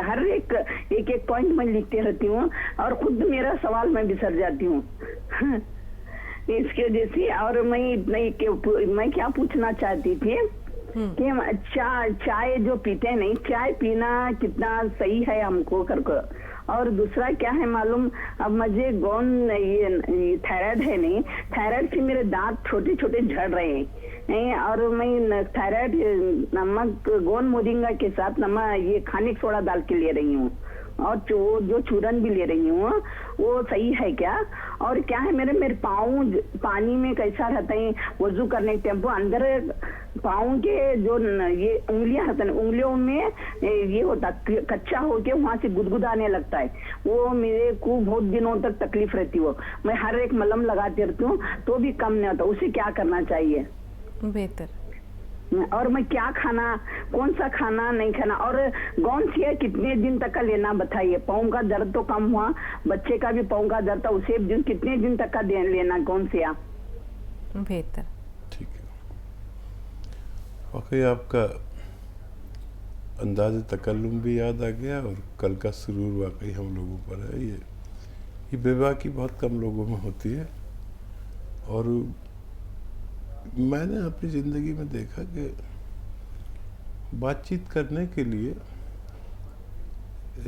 हर एक पॉइंट में लिखते रहती हूँ, और खुद मेरा सवाल मैं बिसर जाती हूँ इसके वजह से। और मैं क्या पूछना चाहती थी कि चाय जो पीते नहीं, चाय पीना कितना सही है हमको करके, और दूसरा क्या है मालूम, अब मुझे ये थायराइड है नहीं, थायराइड से मेरे दांत छोटे छोटे झड़ रहे हैं, और मैं थायराइड नमक गोंद मोरिंगा के साथ नमक ये खाने का सोडा डाल के ले रही हूँ, और जो चूरन भी ले रही हूँ वो सही है क्या? और क्या है मेरे पाँव पानी में कैसा रहते हैं वजू करने के टेम्पो, अंदर पाँव के जो ये उंगलियां रहते हैं उंगलियों में ये होता कच्चा होके वहां से गुदगुदाने लगता है, वो मेरे को बहुत दिनों तक तकलीफ रहती हो, मैं हर एक मलहम लगाती रहती हूँ तो भी कम नहीं होता, उसे क्या करना चाहिए बेहतर? और मैं क्या खाना, कौन सा खाना नहीं खाना, और कौन सी है कितने दिन तक का लेना बताइए? पाँव का दर्द तो कम हुआ, बच्चे का भी पाँव का दर्द था, उसे कितने दिन तक का लेना कौन सी? बेहतर, ठीक है। वाकई आपका अंदाज़ तकल्लुम भी याद आ गया, और कल का सुरूर वाकई हम लोगों पर है। ये बेबाकी बहुत कम लोगों में होती है, और मैंने अपनी ज़िंदगी में देखा कि बातचीत करने के लिए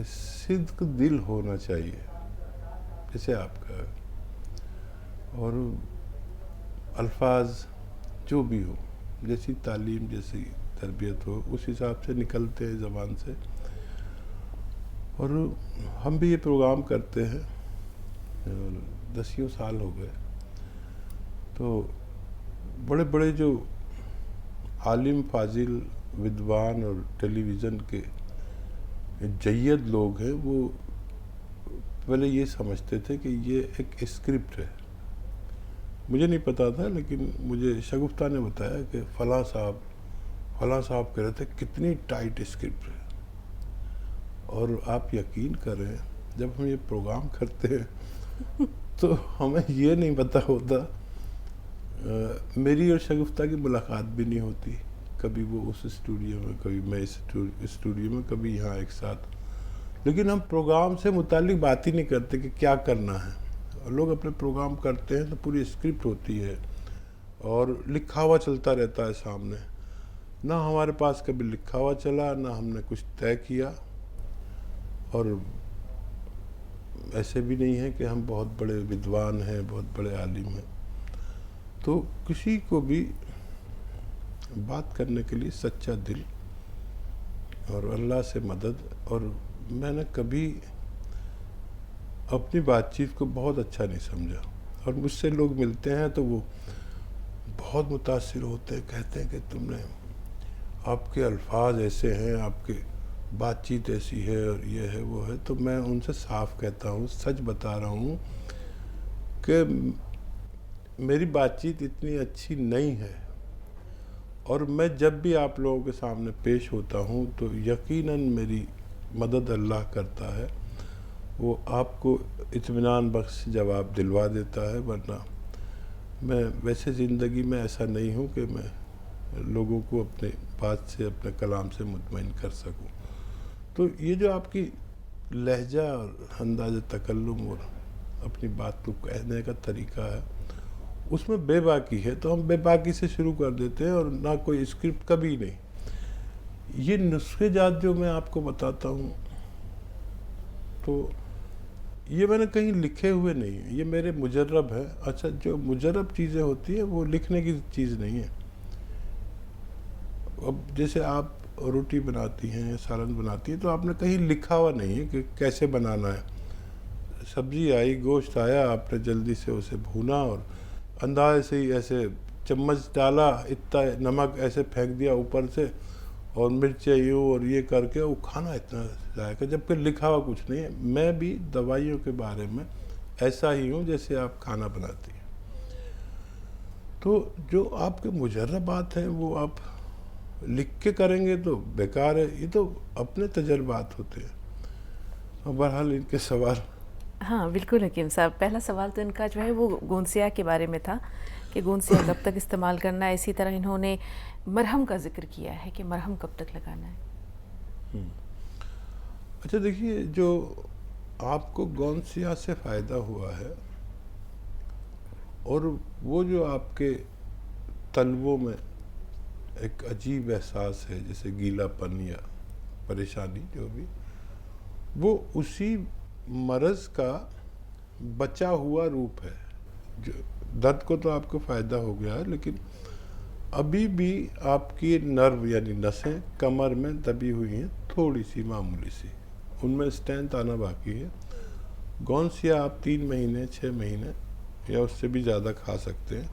सिद्क दिल होना चाहिए, जैसे आपका, और अल्फाज जो भी हो, जैसी तालीम जैसी तरबियत हो उस हिसाब से निकलते हैं ज़बान से। और हम भी ये प्रोग्राम करते हैं, 10 साल हो गए, तो बड़े बड़े जो आलिम फाजिल विद्वान और टेलीविज़न के जय्यद लोग हैं, वो पहले ये समझते थे कि ये एक स्क्रिप्ट है। मुझे नहीं पता था, लेकिन मुझे शगुफ्ता ने बताया कि फलां साहब कह रहे थे कितनी टाइट स्क्रिप्ट है। और आप यकीन करें, जब हम ये प्रोग्राम करते हैं तो हमें ये नहीं पता होता, मेरी और शगुफ्ता की मुलाकात भी नहीं होती, कभी वो उस स्टूडियो में, कभी मैं इस स्टूडियो में, कभी यहाँ एक साथ, लेकिन हम प्रोग्राम से मुतालिक बात ही नहीं करते कि क्या करना है। और लोग अपने प्रोग्राम करते हैं तो पूरी स्क्रिप्ट होती है और लिखा हुआ चलता रहता है सामने। ना हमारे पास कभी लिखा हुआ चला, ना हमने कुछ तय किया, और ऐसे भी नहीं है कि हम बहुत बड़े विद्वान हैं, बहुत बड़े आलिम हैं। तो किसी को भी बात करने के लिए सच्चा दिल और अल्लाह से मदद। और मैंने कभी अपनी बातचीत को बहुत अच्छा नहीं समझा, और मुझसे लोग मिलते हैं तो वो बहुत मुतासिर होते हैं, कहते हैं कि तुमने, आपके अल्फाज ऐसे हैं, आपके बातचीत ऐसी है, और ये है वो है। तो मैं उनसे साफ कहता हूँ, सच बता रहा हूँ कि मेरी बातचीत इतनी अच्छी नहीं है, और मैं जब भी आप लोगों के सामने पेश होता हूँ तो यकीनन मेरी मदद अल्लाह करता है, वो आपको इत्मीनान बख्श जवाब दिलवा देता है। वरना मैं वैसे ज़िंदगी में ऐसा नहीं हूँ कि मैं लोगों को अपने बात से, अपने कलाम से मुतमईन कर सकूँ। तो ये जो आपकी लहजा और अंदाज़ तकल्लुम और अपनी बात को कहने का तरीका है, उसमें बेबाकी है, तो हम बेबाकी से शुरू कर देते हैं, और ना कोई स्क्रिप्ट, कभी नहीं। ये नुस्खे जात जो मैं आपको बताता हूँ, तो ये मैंने कहीं लिखे हुए नहीं है, ये मेरे मुजर्रब है। अच्छा, जो मुजर्रब चीज़ें होती हैं वो लिखने की चीज़ नहीं है। अब जैसे आप रोटी बनाती हैं, सालन बनाती हैं, तो आपने कहीं लिखा हुआ नहीं है कि कैसे बनाना है। सब्ज़ी आई, गोश्त आया, आपने जल्दी से उसे भूना और अंदाज़े से ही ऐसे चम्मच डाला, इतना नमक ऐसे फेंक दिया ऊपर से, और मिर्चें यूँ और ये करके वो खाना इतना जाएगा, जबकि लिखा हुआ कुछ नहीं है। मैं भी दवाइयों के बारे में ऐसा ही हूँ जैसे आप खाना बनाती हैं। तो जो आपके मुजर्रबात हैं वो आप लिख के करेंगे तो बेकार है, ये तो अपने तजर्बात होते हैं। और बहरहाल इनके सवाल हाँ बिल्कुल हकीम साहब, पहला सवाल तो इनका जो है वो गोंसिया के बारे में था कि गोंसिया कब तक इस्तेमाल करना है। इसी तरह इन्होंने मरहम का जिक्र किया है कि मरहम कब तक लगाना है। अच्छा देखिए, जो आपको गोंसिया से फ़ायदा हुआ है और वो जो आपके तलवों में एक अजीब एहसास है, जैसे गीलापन या परेशानी जो भी, वो उसी मर्ज़ का बचा हुआ रूप है। जो दर्द को तो आपको फ़ायदा हो गया है, लेकिन अभी भी आपकी नर्व यानी नसें कमर में दबी हुई हैं, थोड़ी सी मामूली सी, उनमें स्ट्रेंथ आना बाकी है। गोंसिया आप 3 महीने 6 महीने या उससे भी ज़्यादा खा सकते हैं।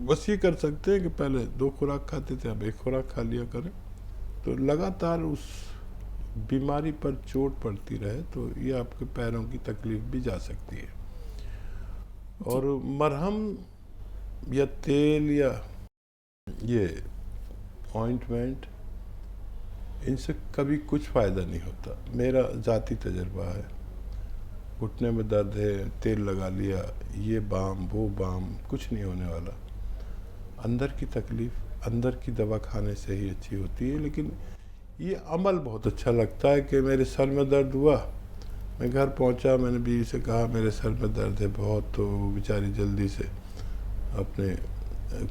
बस ये कर सकते हैं कि पहले 2 खुराक खाते थे, अब 1 खुराक खा लिया करें, तो लगातार उस बीमारी पर चोट पड़ती रहे तो ये आपके पैरों की तकलीफ भी जा सकती है। और मरहम या तेल या ये ऑइंटमेंट, इनसे कभी कुछ फ़ायदा नहीं होता। मेरा ज़ाती तजर्बा है, घुटने में दर्द है, तेल लगा लिया, ये बाम वो बाम, कुछ नहीं होने वाला। अंदर की तकलीफ़ अंदर की दवा खाने से ही अच्छी होती है। लेकिन ये अमल बहुत अच्छा लगता है कि मेरे सर में दर्द हुआ, मैं घर पहुंचा, मैंने बीवी से कहा मेरे सर में दर्द है बहुत, तो बेचारी जल्दी से अपने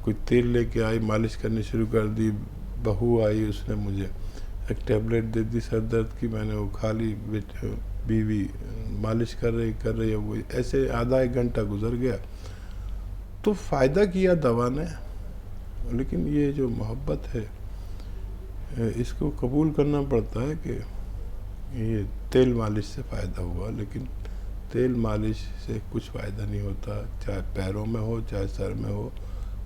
कुछ तेल लेके आई, मालिश करनी शुरू कर दी। बहू आई, उसने मुझे एक टैबलेट दे दी सर दर्द की, मैंने वो खा ली। बीवी मालिश कर रही है, वो ऐसे आधा 1 घंटा गुजर गया। तो फ़ायदा किया दवा ने, लेकिन ये जो मोहब्बत है इसको कबूल करना पड़ता है कि ये तेल मालिश से फ़ायदा हुआ, लेकिन तेल मालिश से कुछ फ़ायदा नहीं होता। चाहे पैरों में हो चाहे सर में हो,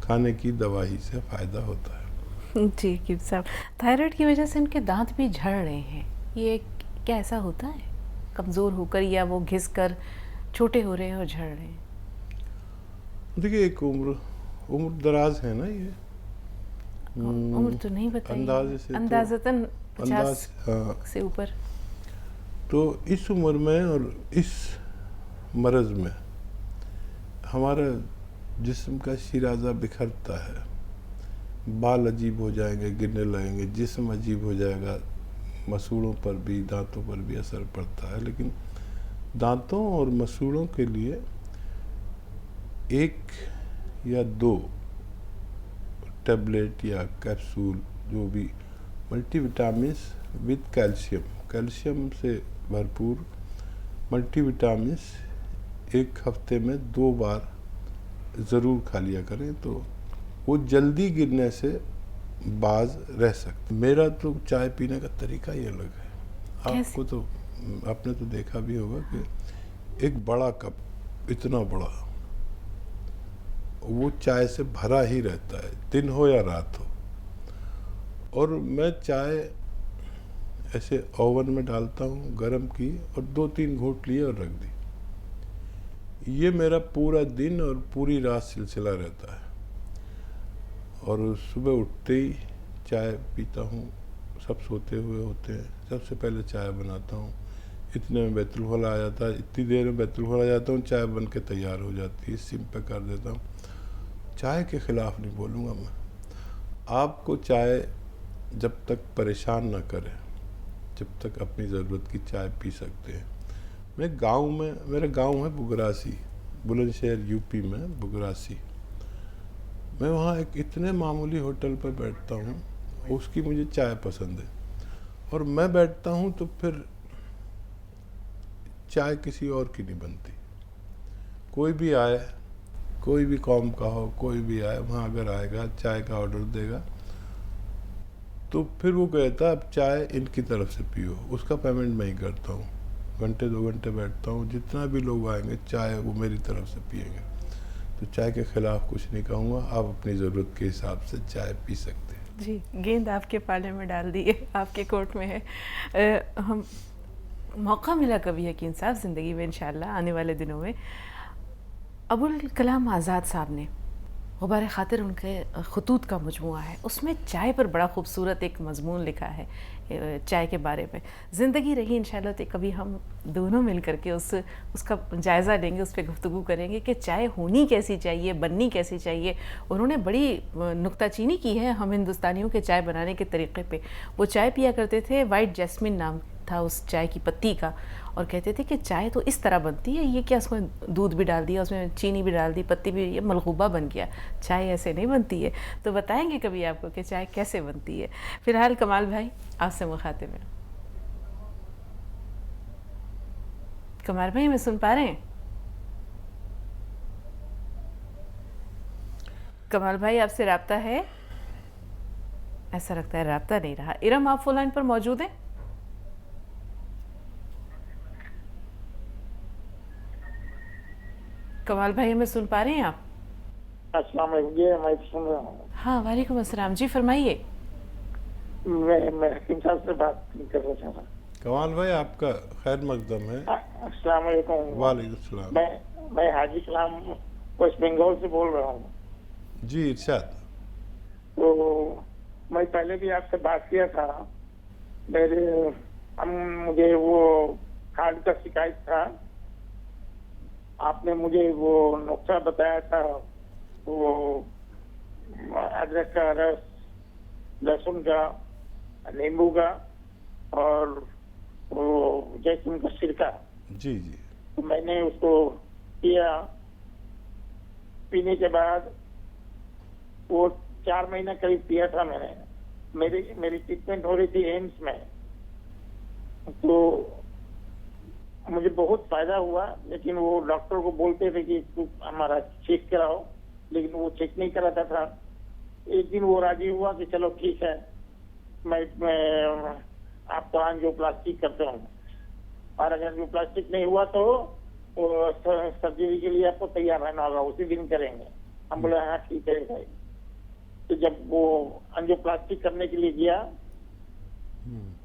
खाने की दवा ही से फ़ायदा होता है। जी हकीम साहब, थायराइड की वजह से इनके दांत भी झड़ रहे हैं, ये क्या ऐसा होता है कमज़ोर होकर, या वो घिस कर छोटे हो रहे हैं और झड़ रहे हैं? देखिए, एक उम्र दराज है ना ये, उम्र तो नहीं बताई, अंदाज़तन 50 से ऊपर। तो इस उम्र में और इस मर्ज़ में हमारा जिस्म का शिराज़ा बिखरता है, बाल अजीब हो जाएंगे, गिरने लगेंगे, जिस्म अजीब हो जाएगा, मसूड़ों पर भी दांतों पर भी असर पड़ता है। लेकिन दांतों और मसूड़ों के लिए 1 या 2 टैबलेट या कैप्सूल, जो भी मल्टीविटामिन्स विद कैल्शियम से भरपूर मल्टीविटामिन्स 1 हफ्ते में 2 बार ज़रूर खा लिया करें, तो वो जल्दी गिरने से बाज रह सकते। मेरा तो चाय पीने का तरीका ही अलग है। आपको तो, आपने तो देखा भी होगा कि एक बड़ा कप, इतना बड़ा, वो चाय से भरा ही रहता है, दिन हो या रात हो। और मैं चाय ऐसे ओवन में डालता हूँ, गरम की, और 2-3 घूंट लिए और रख दी। ये मेरा पूरा दिन और पूरी रात सिलसिला रहता है। और सुबह उठते ही चाय पीता हूँ, सब सोते हुए होते हैं, सबसे पहले चाय बनाता हूँ। इतने में बैतुल खला आ जाता है, इतनी देर में बैतुल खला आ जाता हूँ, चाय बन के तैयार हो जाती है, सिम पे कर देता हूँ। चाय के ख़िलाफ़ नहीं बोलूँगा मैं। आपको चाय जब तक परेशान ना करे, जब तक अपनी ज़रूरत की चाय पी सकते हैं। मैं गांव में, मेरा गांव है बुगरासी, बुलंदशहर यूपी में बुगरासी। मैं वहाँ एक इतने मामूली होटल पर बैठता हूँ, उसकी मुझे चाय पसंद है, और मैं बैठता हूँ तो फिर चाय किसी और की नहीं बनती। कोई भी आए, कोई भी कौम का हो, कोई भी आए, वहाँ अगर आएगा चाय का ऑर्डर देगा तो फिर वो कहता है अब चाय इनकी तरफ से पियो, उसका पेमेंट मैं ही करता हूँ। घंटे 2 घंटे बैठता हूँ, जितना भी लोग आएंगे चाय वो मेरी तरफ से पिएंगे। तो चाय के ख़िलाफ़ कुछ नहीं कहूँगा, आप अपनी ज़रूरत के हिसाब से चाय पी सकते हैं। जी, गेंद आपके पाले में डाल दिए, आपके कोर्ट में है। हम मौका मिला कभी हकीम साहब ज़िंदगी में, इंशाल्लाह आने वाले दिनों में, अबुल कलाम आज़ाद साहब ने गुबार ख़ातिर उनके ख़ुतूत का मजमूआ है, उसमें चाय पर बड़ा खूबसूरत एक मजमून लिखा है चाय के बारे में। ज़िंदगी रही इंशाल्लाह तो कभी हम दोनों मिल करके उसका जायज़ा लेंगे, उस पर गुफ्तगू करेंगे कि चाय होनी कैसी चाहिए, बननी कैसी चाहिए। उन्होंने बड़ी नुक्ताचीनी की है हम हिंदुस्तानियों के चाय बनाने के तरीक़े पे। वो चाय पिया करते थे, वाइट जैस्मिन नाम था उस चाय की पत्ती का, और कहते थे कि चाय तो इस तरह बनती है, ये क्या उसमें दूध भी डाल दिया, उसमें चीनी भी डाल दी, पत्ती भी, ये मलगूबा बन गया, चाय ऐसे नहीं बनती है। तो बताएंगे कभी आपको कि चाय कैसे बनती है। फ़िलहाल कमाल भाई आपसे मुखातिब हैं। कमाल भाई मैं सुन पा रहे हैं? कमाल भाई आपसे राब्ता है? ऐसा लगता है राब्ता नहीं रहा। इरम आप फोन लाइन पर मौजूद हैं? कमाल भाई हमें सुन पा रहे हैं आप? अस्सलाम वालेकुम, मैं सुन रहा हूँ। हाँ वालेकुम अस्सलाम जी, फरमाइए। मैं हकीम साहब से बात करना चाह रहा हूँ। कमाल भाई आपका खैर मकदम है। अस्सलाम वालेकुम। वालेकुम सलाम। मैं हाजी कलाम वेस्ट बंगाल से बोल रहा हूँ। जी इरशाद। तो मैं पहले भी आपसे बात किया था, मुझे वो हार्ट का शिकायत था, आपने मुझे वो नुस्खा बताया था, वो अदरक का रस, लहसुन का, नींबू का और वो जैतून का सिरका। जी जी। तो मैंने उसको पिया, पीने के बाद वो 4 महीना करीब पिया था मैंने। मेरी ट्रीटमेंट हो रही थी एम्स में, तो मुझे बहुत फायदा हुआ। लेकिन वो डॉक्टर को बोलते थे कि तू हमारा चेक कराओ, लेकिन वो चेक नहीं कराता था। एक दिन वो राजी हुआ कि चलो ठीक है, मैं आपको एंजियोप्लास्टी करता हूँ, और अगर एंजियोप्लास्टिक नहीं हुआ तो सर्जरी के लिए आपको तैयार रहना होगा, उसी दिन करेंगे। हम बोले हाँ ठीक है भाई। तो जब वो एंजियोप्लास्टी करने के लिए गया,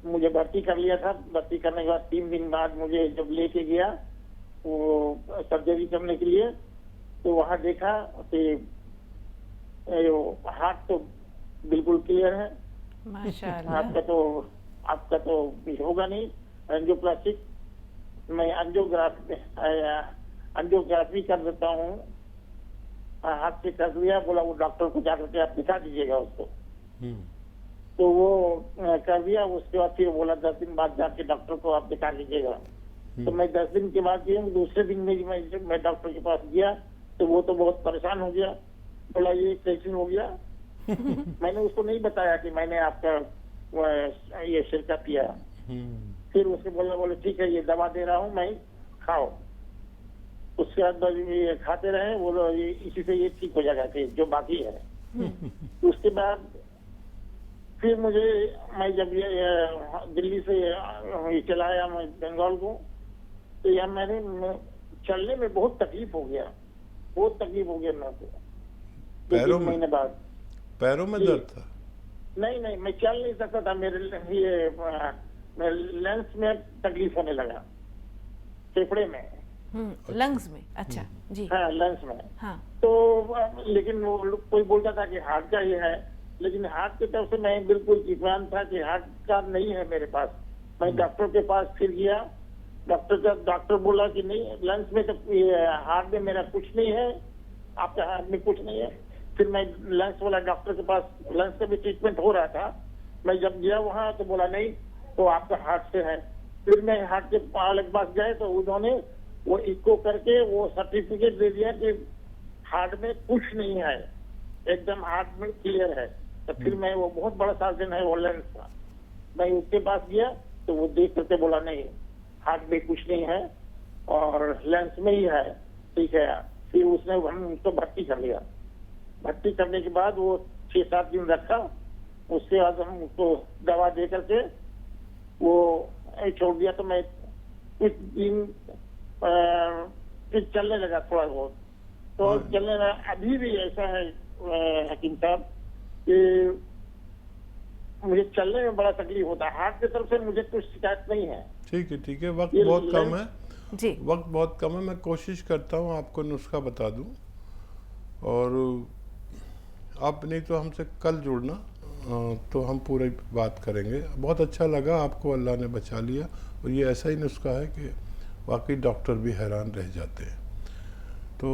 मुझे भर्ती कर लिया था। भर्ती करने के बाद 3 दिन बाद मुझे जब लेके गया वो सर्जरी करने के लिए, तो वहां देखा कि हार्ट तो बिल्कुल क्लियर है, माशाअल्लाह। आपका तो होगा नहीं एंजियोप्लास्टिक। मैं एंजियोग्राफी कर देता हूँ, हाथ से कर दिया। बोला वो डॉक्टर को जाकर के आप दिखा दीजिएगा उसको। तो वो कर दिया। उसके बाद फिर बोला 10 दिन बाद जाके डॉक्टर को आप दिखा लीजिएगा। तो मैं 10 दिन के बाद गया। दूसरे दिन में मैं डॉक्टर के पास गया तो वो तो बहुत परेशान हो गया। बोला ये कैसे हो गया। मैंने उसको नहीं बताया कि मैंने आपका ये सिरका पिया। फिर उसके बोले ठीक है ये दवा दे रहा हूँ मैं, खाओ। उसके बाद ये खाते रहे, बोलो इसी से ये ठीक हो जाएगा कि जो बाकी है। उसके बाद फिर मैं जब ये दिल्ली से चला आया मैं बंगाल को, तो यहाँ मैंने चलने में बहुत तकलीफ हो गया मेरे को। पैरों 2-3 महीने बाद पैरों में दर्द था? नहीं, मैं चल नहीं सकता था। मेरे लंग्स में तकलीफ होने लगा, फेफड़े में, लंग्स में। अच्छा जी। हाँ लंग्स में। हाँ। तो लेकिन वो कोई बोलता था कि हार्ट का ये है, लेकिन हार्ट की तरफ से मैं बिल्कुल इत्मीनान था कि हार्ट का नहीं है मेरे पास। मैं डॉक्टर के पास फिर गया। डॉक्टर बोला कि नहीं, लंग्स में तो हार्ट में मेरा कुछ नहीं है, आपका हार्ट में कुछ नहीं है। फिर मैं लंग्स वाला डॉक्टर के पास, लंग्स का भी ट्रीटमेंट हो रहा था, मैं जब गया वहाँ तो बोला नहीं तो आपका हार्ट से है। फिर मैं हार्ट के वाले के पास गए तो उन्होंने वो इको करके वो सर्टिफिकेट दे दिया कि हार्ट में कुछ नहीं है, एकदम हार्ट में क्लियर है। तो फिर मैं, वो बहुत बड़ा सर्जन है वो लेंस का, मैं उसके पास गया तो वो देख करके बोला नहीं हार्ट में कुछ नहीं है और लेंस में ही है, ठीक है। फिर उसने हम उसको भर्ती कर लिया। भर्ती करने के बाद वो 6-7 दिन रखा। उसके बाद हम उसको दवा दे करके वो छोड़ दिया। तो मैं कुछ दिन फिर चलने लगा थोड़ा बहुत, तो चलने लगा। अभी भी ऐसा है हकीम साहब कि मुझे चलने में बड़ा तकलीफ होता है। हार्ट की तरफ से मुझे कुछ शिकायत नहीं है। ठीक है, वक्त बहुत कम है जी। वक्त बहुत कम है। मैं कोशिश करता हूँ आपको नुस्खा बता दूँ। और आप नहीं तो हमसे कल जुड़ना, तो हम पूरी बात करेंगे। बहुत अच्छा लगा, आपको अल्लाह ने बचा लिया। और ये ऐसा ही नुस्खा है कि वाकई डॉक्टर भी हैरान रह जाते हैं। तो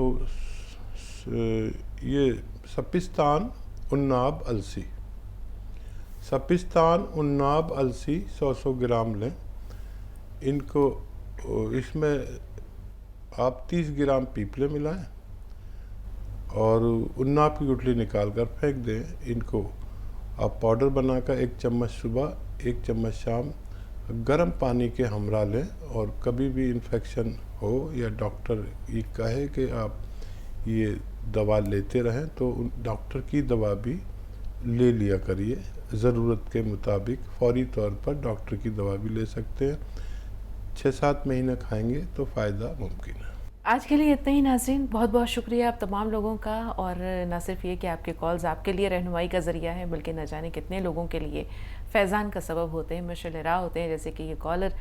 ये सपिस्तान उन्नाब अलसी, सपिस्तान उन्नाब अलसी 100 ग्राम लें। इनको इसमें आप 30 ग्राम पीपले मिलाएं और उन्नाब की गुठली निकाल कर फेंक दें। इनको आप पाउडर बनाकर 1 चम्मच सुबह 1 चम्मच शाम गर्म पानी के हमरा लें। और कभी भी इन्फेक्शन हो या डॉक्टर ये कहे कि आप ये दवा लेते रहें तो डॉक्टर की दवा भी ले लिया करिए। ज़रूरत के मुताबिक फौरी तौर पर डॉक्टर की दवा भी ले सकते हैं। 6-7 महीने खाएंगे तो फ़ायदा मुमकिन है। आज के लिए इतना ही नाज़रीन, बहुत बहुत शुक्रिया आप तमाम लोगों का। और न सिर्फ ये कि आपके कॉल्स आपके लिए रहनुमाई का ज़रिया है, बल्कि न जाने कितने लोगों के लिए फैज़ान का सबब होते हैं, मशल राह होते हैं। जैसे कि ये कॉलर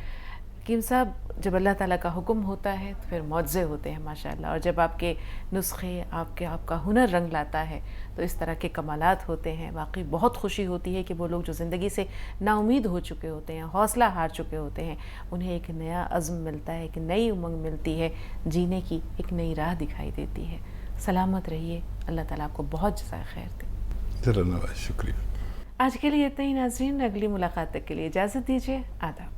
कीम साहब, जब अल्लाह ताला का हुक्म होता है तो फिर मौज़े होते हैं माशाअल्लाह। और जब आपके नुस्खे आपका हुनर रंग लाता है तो इस तरह के कमालात होते हैं। वाकई बहुत खुशी होती है कि वो लोग जो ज़िंदगी से नाउमीद हो चुके होते हैं, हौसला हार चुके होते हैं, उन्हें एक नया अज़्म मिलता है, एक नई उमंग मिलती है, जीने की एक नई राह दिखाई देती है। सलामत रहिए, अल्लाह ताला आपको बहुत जज़ाए खैर दे। धन्यवाद, शुक्रिया। आज के लिए इतना ही नाज़रीन, अगली मुलाकात तक के लिए इजाज़त दीजिए। आदाब।